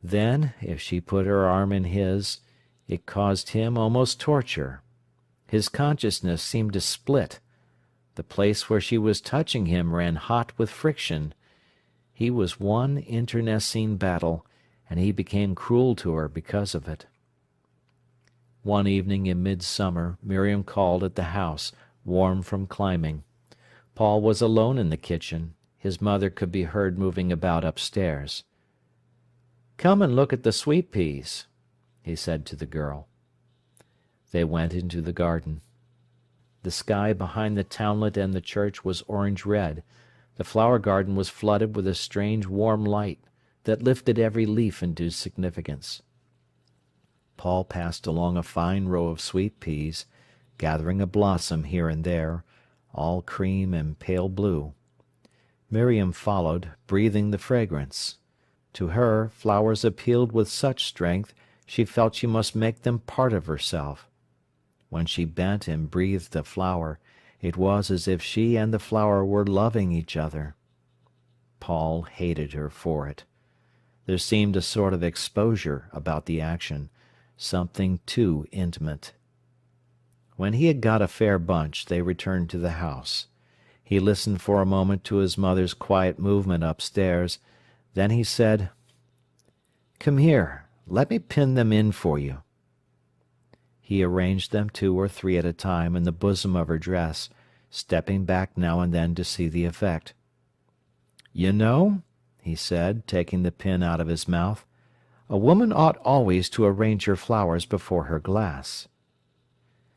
Then, if she put her arm in his, it caused him almost torture. His consciousness seemed to split. The place where she was touching him ran hot with friction. He was one internecine battle, and he became cruel to her because of it. One evening in midsummer Miriam called at the house, warm from climbing. Paul was alone in the kitchen. His mother could be heard moving about upstairs. "Come and look at the sweet peas," he said to the girl. They went into the garden. The sky behind the townlet and the church was orange-red. The flower garden was flooded with a strange warm light that lifted every leaf into significance. Paul passed along a fine row of sweet peas, gathering a blossom here and there, all cream and pale blue. Miriam followed, breathing the fragrance. To her, flowers appealed with such strength she felt she must make them part of herself. When she bent and breathed a flower, it was as if she and the flower were loving each other. Paul hated her for it. There seemed a sort of exposure about the action, something too intimate. When he had got a fair bunch, they returned to the house. He listened for a moment to his mother's quiet movement upstairs. Then he said, "Come here, let me pin them in for you." He arranged them 2 or 3 at a time in the bosom of her dress, stepping back now and then to see the effect. "You know," he said, taking the pin out of his mouth, "a woman ought always to arrange her flowers before her glass."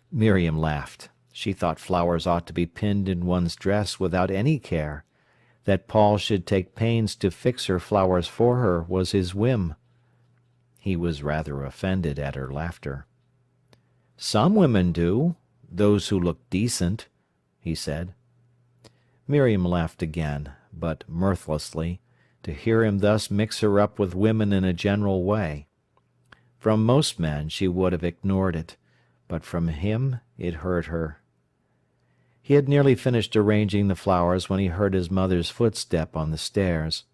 Miriam laughed. She thought flowers ought to be pinned in one's dress without any care. That Paul should take pains to fix her flowers for her was his whim. He was rather offended at her laughter. "Some women do, those who look decent," he said. Miriam laughed again, but mirthlessly, to hear him thus mix her up with women in a general way. From most men she would have ignored it, but from him it hurt her. He had nearly finished arranging the flowers when he heard his mother's footstep on the stairs.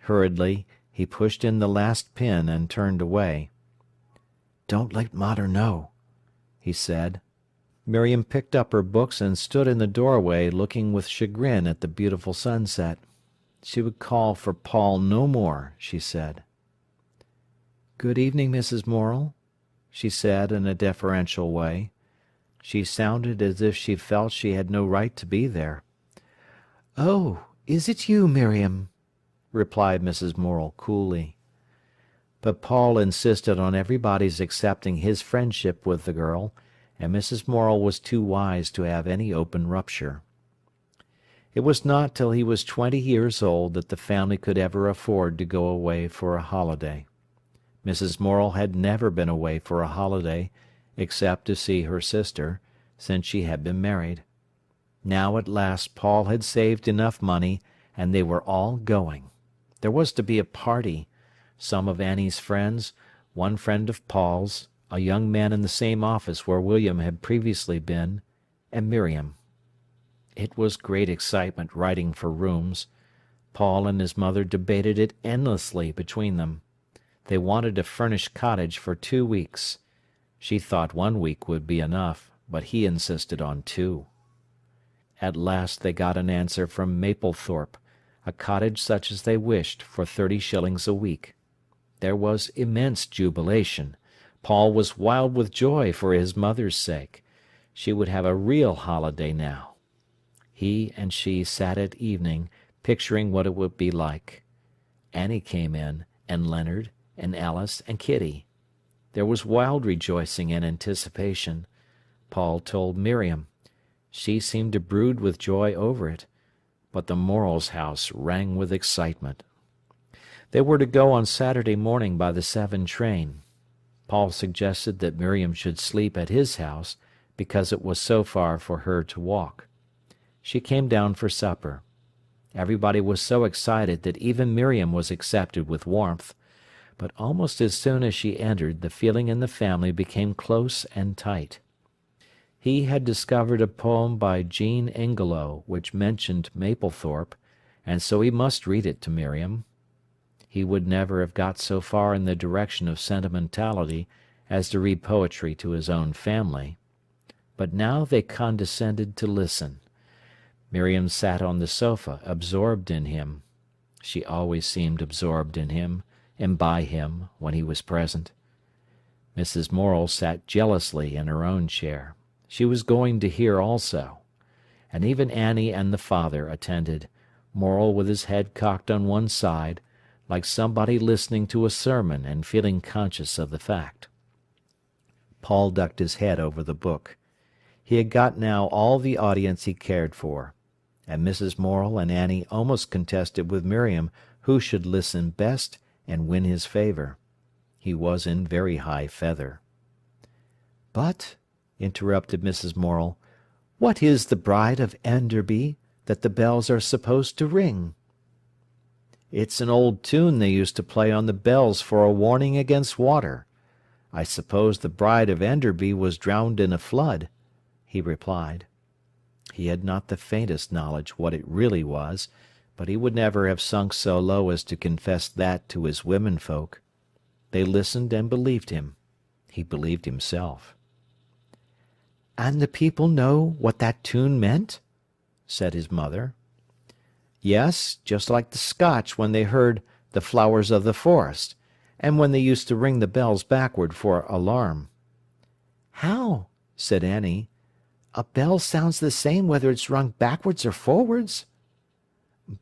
Hurriedly he pushed in the last pin and turned away. "Don't let mater know," he said. Miriam picked up her books and stood in the doorway looking with chagrin at the beautiful sunset. She would call for Paul no more, she said. "Good evening, Mrs. Morel," she said in a deferential way. She sounded as if she felt she had no right to be there. "Oh, is it you, Miriam?" replied Mrs. Morel coolly. But Paul insisted on everybody's accepting his friendship with the girl, and Mrs. Morel was too wise to have any open rupture. It was not till he was 20 years old that the family could ever afford to go away for a holiday. Mrs. Morel had never been away for a holiday, except to see her sister, since she had been married. Now at last Paul had saved enough money, and they were all going. There was to be a party. Some of Annie's friends, one friend of Paul's, a young man in the same office where William had previously been, and Miriam. It was great excitement writing for rooms. Paul and his mother debated it endlessly between them. They wanted a furnished cottage for 2 weeks. She thought 1 week would be enough, but he insisted on 2. At last they got an answer from Maplethorpe, a cottage such as they wished, for 30 shillings a week. There was immense jubilation. Paul was wild with joy for his mother's sake. She would have a real holiday now. He and she sat at evening, picturing what it would be like. Annie came in, and Leonard, and Alice, and Kitty. There was wild rejoicing and anticipation. Paul told Miriam. She seemed to brood with joy over it, but the Morels' house rang with excitement. They were to go on Saturday morning by the 7 train. Paul suggested that Miriam should sleep at his house, because it was so far for her to walk. She came down for supper. Everybody was so excited that even Miriam was accepted with warmth, but almost as soon as she entered, the feeling in the family became close and tight. He had discovered a poem by Jean Ingelow which mentioned Maplethorpe, and so he must read it to Miriam. He would never have got so far in the direction of sentimentality as to read poetry to his own family. But now they condescended to listen. Miriam sat on the sofa, absorbed in him. She always seemed absorbed in him, and by him, when he was present. Mrs. Morel sat jealously in her own chair. She was going to hear also. And even Annie and the father attended, Morel with his head cocked on one side, like somebody listening to a sermon and feeling conscious of the fact. Paul ducked his head over the book. He had got now all the audience he cared for, and Mrs. Morel and Annie almost contested with Miriam who should listen best and win his favour. He was in very high feather. "But," interrupted Mrs. Morel, "what is the Bride of Enderby that the bells are supposed to ring?" "It's an old tune they used to play on the bells for a warning against water. I suppose the Bride of Enderby was drowned in a flood," he replied. He had not the faintest knowledge what it really was, but he would never have sunk so low as to confess that to his womenfolk. They listened and believed him. He believed himself. "And the people know what that tune meant?" said his mother. "Yes, just like the Scotch when they heard the Flowers of the Forest, and when they used to ring the bells backward for alarm." "How?" said Annie. "A bell sounds the same whether it's rung backwards or forwards."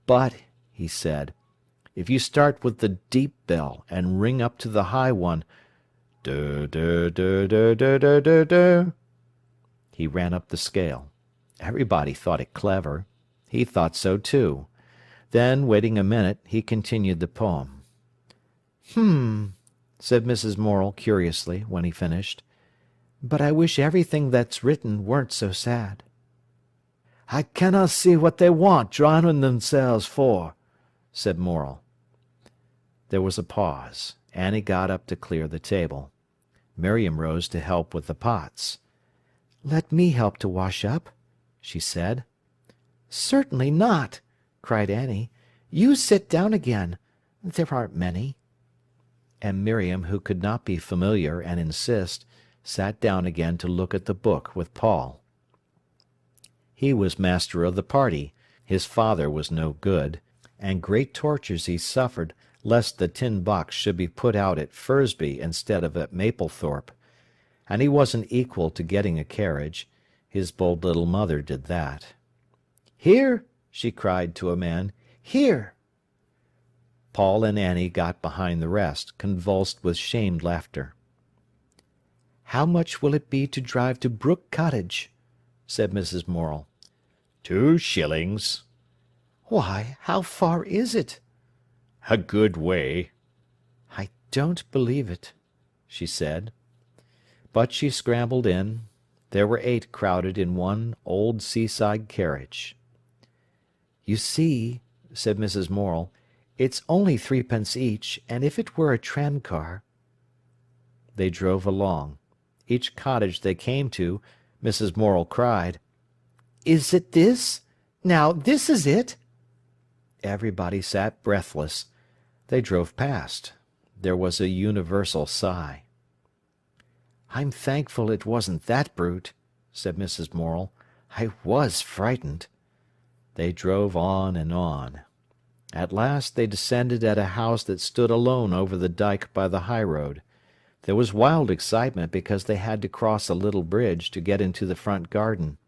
"But," he said, "if you start with the deep bell and ring up to the high one, du du du du du du du du." He ran up the scale. Everybody thought it clever. He thought so too. Then, waiting a minute, he continued the poem. Said Mrs. Morel curiously, when he finished. "But I wish everything that's written weren't so sad." "I canna see what they want drowning themselves for," said Morel. There was a pause. Annie got up to clear the table. Miriam rose to help with the pots. "Let me help to wash up," she said. "Certainly not," cried Annie. "You sit down again. There aren't many." And Miriam, who could not be familiar and insist, sat down again to look at the book with Paul. He was master of the party. His father was no good, and great tortures he suffered lest the tin box should be put out at Fursby instead of at Maplethorpe. And he wasn't equal to getting a carriage. His bold little mother did that. "Here!" she cried to a man. "Here!" Paul and Annie got behind the rest, convulsed with shamed laughter. "How much will it be to drive to Brook Cottage?" said Mrs. Morel. 2 shillings. "Why, how far is it?" "A good way." "I don't believe it," she said. But she scrambled in. There were 8 crowded in one old seaside carriage. "You see," said Mrs. Morel, "it's only 3d each, and if it were a tramcar—" They drove along. Each cottage they came to, Mrs. Morel cried, "Is it this? Now, this is it!" Everybody sat breathless. They drove past. There was a universal sigh. "I'm thankful it wasn't that brute," said Mrs. Morel. "I was frightened." They drove on and on. At last they descended at a house that stood alone over the dyke by the highroad. There was wild excitement because they had to cross a little bridge to get into the front garden.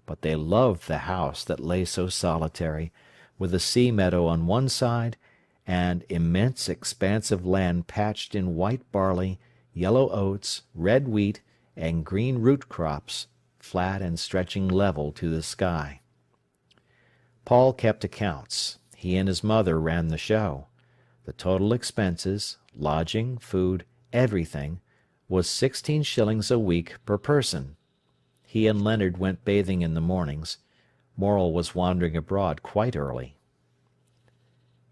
But they loved the house that lay so solitary, with the sea meadow on one side, and immense expanse of land patched in white barley, yellow oats, red wheat, and green root crops, flat and stretching level to the sky. Paul kept accounts. He and his mother ran the show. The total expenses, lodging, food, everything, was 16 shillings a week per person. He and Leonard went bathing in the mornings. Morel was wandering abroad quite early.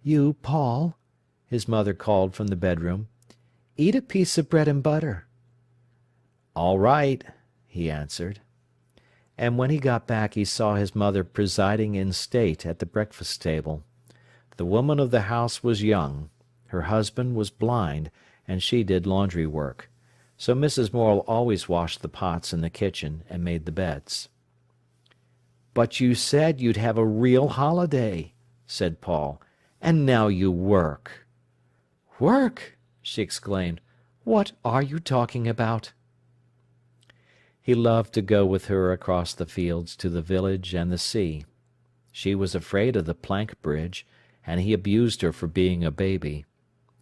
"You, Paul," his mother called from the bedroom, "eat a piece of bread and butter." "All right," he answered. And when he got back he saw his mother presiding in state at the breakfast table. The woman of the house was young. Her husband was blind, and she did laundry work. So Mrs. Morel always washed the pots in the kitchen and made the beds. "But you said you'd have a real holiday," said Paul, "and now you work." "Work!" she exclaimed. "What are you talking about?" He loved to go with her across the fields to the village and the sea. She was afraid of the plank bridge, and he abused her for being a baby.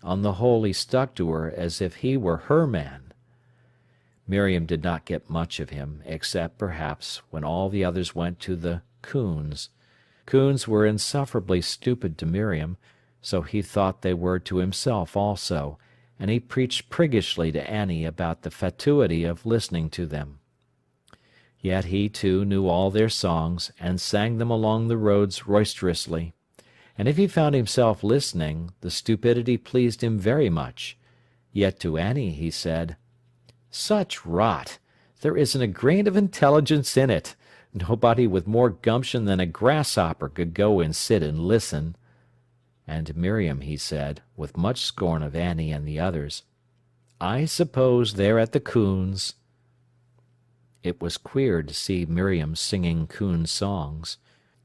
On the whole he stuck to her as if he were her man. Miriam did not get much of him, except, perhaps, when all the others went to the coons. Coons were insufferably stupid to Miriam, so he thought they were to himself also, and he preached priggishly to Annie about the fatuity of listening to them. Yet he, too, knew all their songs, and sang them along the roads roisterously. And if he found himself listening, the stupidity pleased him very much. Yet to Annie he said, "Such rot! There isn't a grain of intelligence in it. Nobody with more gumption than a grasshopper could go and sit and listen." And to Miriam he said, with much scorn of Annie and the others, "I suppose they're at the coons." It was queer to see Miriam singing coon songs.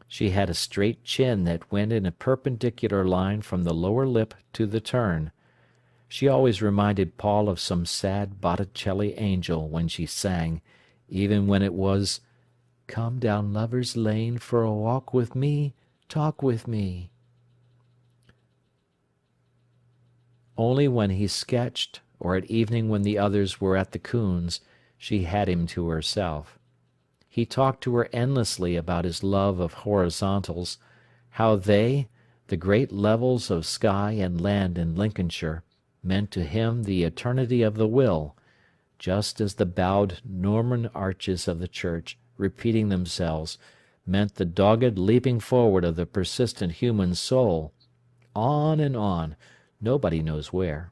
She had a straight chin that went in a perpendicular line from the lower lip to the turn. She always reminded Paul of some sad Botticelli angel when she sang, even when it was, "Come down Lover's Lane for a walk with me, talk with me." Only when he sketched, or at evening when the others were at the coons, she had him to herself. He talked to her endlessly about his love of horizontals, how they, the great levels of sky and land in Lincolnshire, meant to him the eternity of the will, just as the bowed Norman arches of the church, repeating themselves, meant the dogged leaping forward of the persistent human soul, on and on, nobody knows where.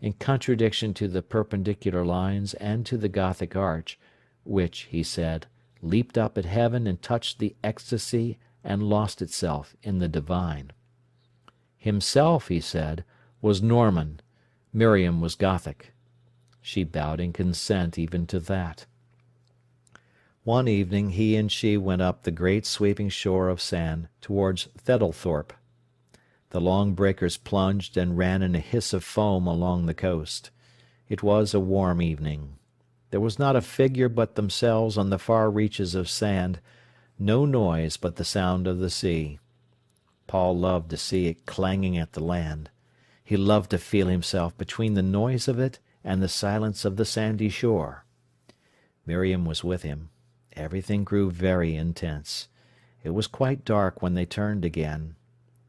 In contradiction to the perpendicular lines and to the Gothic arch, which, he said, leaped up at heaven and touched the ecstasy and lost itself in the divine. Himself, he said, was Norman, Miriam was Gothic. She bowed in consent even to that. One evening he and she went up the great sweeping shore of sand towards Theddlethorpe. The long breakers plunged and ran in a hiss of foam along the coast. It was a warm evening. There was not a figure but themselves on the far reaches of sand, no noise but the sound of the sea. Paul loved to see it clanging at the land. He loved to feel himself between the noise of it and the silence of the sandy shore. Miriam was with him. Everything grew very intense. It was quite dark when they turned again.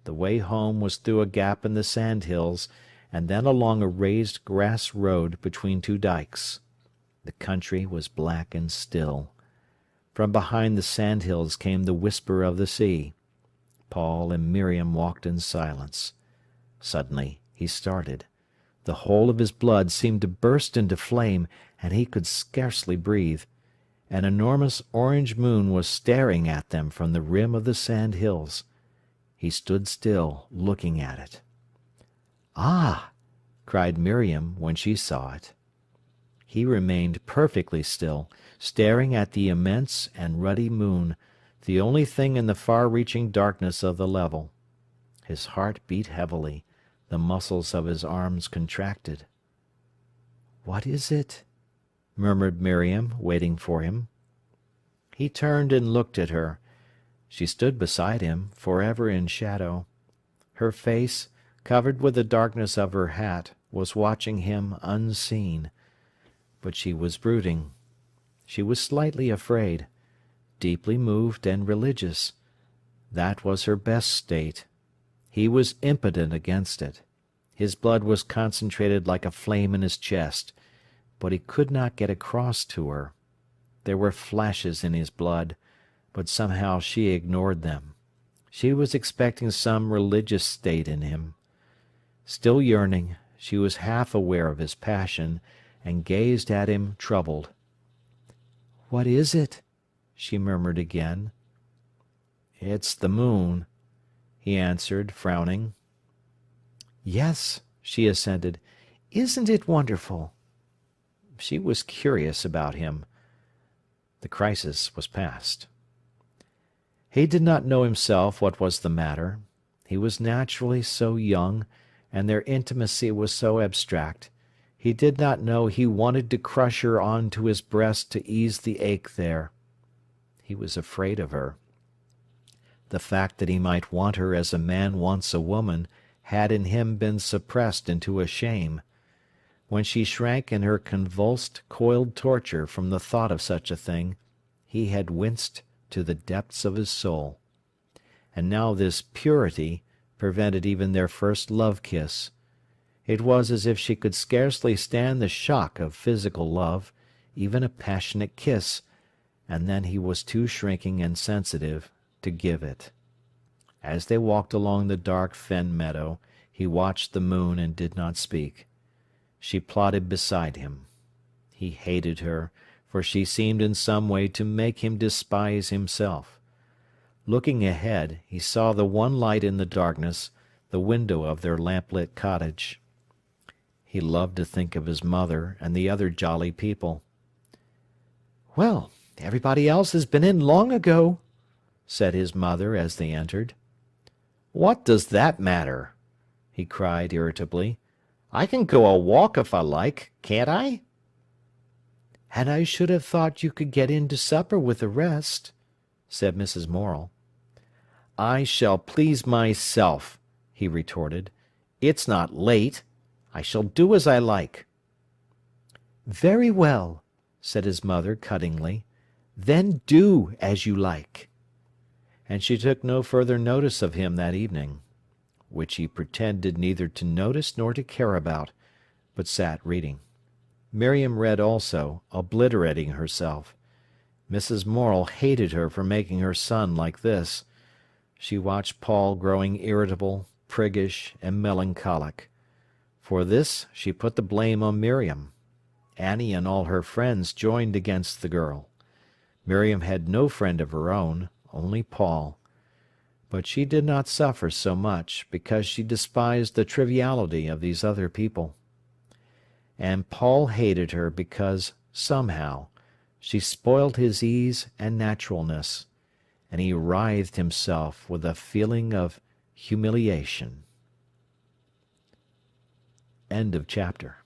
The way home was through a gap in the sandhills, and then along a raised grass road between two dykes. The country was black and still. From behind the sandhills came the whisper of the sea. Paul and Miriam walked in silence. Suddenly he started. The whole of his blood seemed to burst into flame, and he could scarcely breathe. An enormous orange moon was staring at them from the rim of the sandhills. He stood still, looking at it. "Ah!" cried Miriam when she saw it. He remained perfectly still, staring at the immense and ruddy moon, the only thing in the far-reaching darkness of the level. His heart beat heavily, the muscles of his arms contracted. "What is it?" murmured Miriam, waiting for him. He turned and looked at her. She stood beside him, forever in shadow. Her face, covered with the darkness of her hat, was watching him unseen. But she was brooding. She was slightly afraid, deeply moved and religious. That was her best state. He was impotent against it. His blood was concentrated like a flame in his chest, but he could not get across to her. There were flashes in his blood, but somehow she ignored them. She was expecting some religious state in him. Still yearning, she was half aware of his passion, and gazed at him troubled. "What is it?" she murmured again. "It's the moon," he answered, frowning. "Yes," she assented. "Isn't it wonderful?" She was curious about him. The crisis was past. He did not know himself what was the matter. He was naturally so young, and their intimacy was so abstract. He did not know he wanted to crush her on to his breast to ease the ache there. He was afraid of her. The fact that he might want her as a man wants a woman had in him been suppressed into a shame. When she shrank in her convulsed, coiled torture from the thought of such a thing, he had winced to the depths of his soul. And now this purity prevented even their first love-kiss. It was as if she could scarcely stand the shock of physical love, even a passionate kiss, and then he was too shrinking and sensitive to give it. As they walked along the dark fen meadow, he watched the moon and did not speak. She plodded beside him. He hated her, for she seemed in some way to make him despise himself. Looking ahead, he saw the one light in the darkness, the window of their lamplit cottage. He loved to think of his mother and the other jolly people. "Well, everybody else has been in long ago," said his mother as they entered. "What does that matter?" he cried irritably. "I can go a walk if I like, can't I?" "And I should have thought you could get in to supper with the rest," said Mrs. Morel. "I shall please myself," he retorted. "It's not late. I shall do as I like." "Very well," said his mother cuttingly. "Then do as you like." And she took no further notice of him that evening, which he pretended neither to notice nor to care about, but sat reading. Miriam read also, obliterating herself. Mrs. Morel hated her for making her son like this. She watched Paul growing irritable, priggish, and melancholic. For this she put the blame on Miriam. Annie and all her friends joined against the girl. Miriam had no friend of her own, only Paul. But she did not suffer so much, because she despised the triviality of these other people. And Paul hated her because, somehow, she spoilt his ease and naturalness, and he writhed himself with a feeling of humiliation. End of chapter.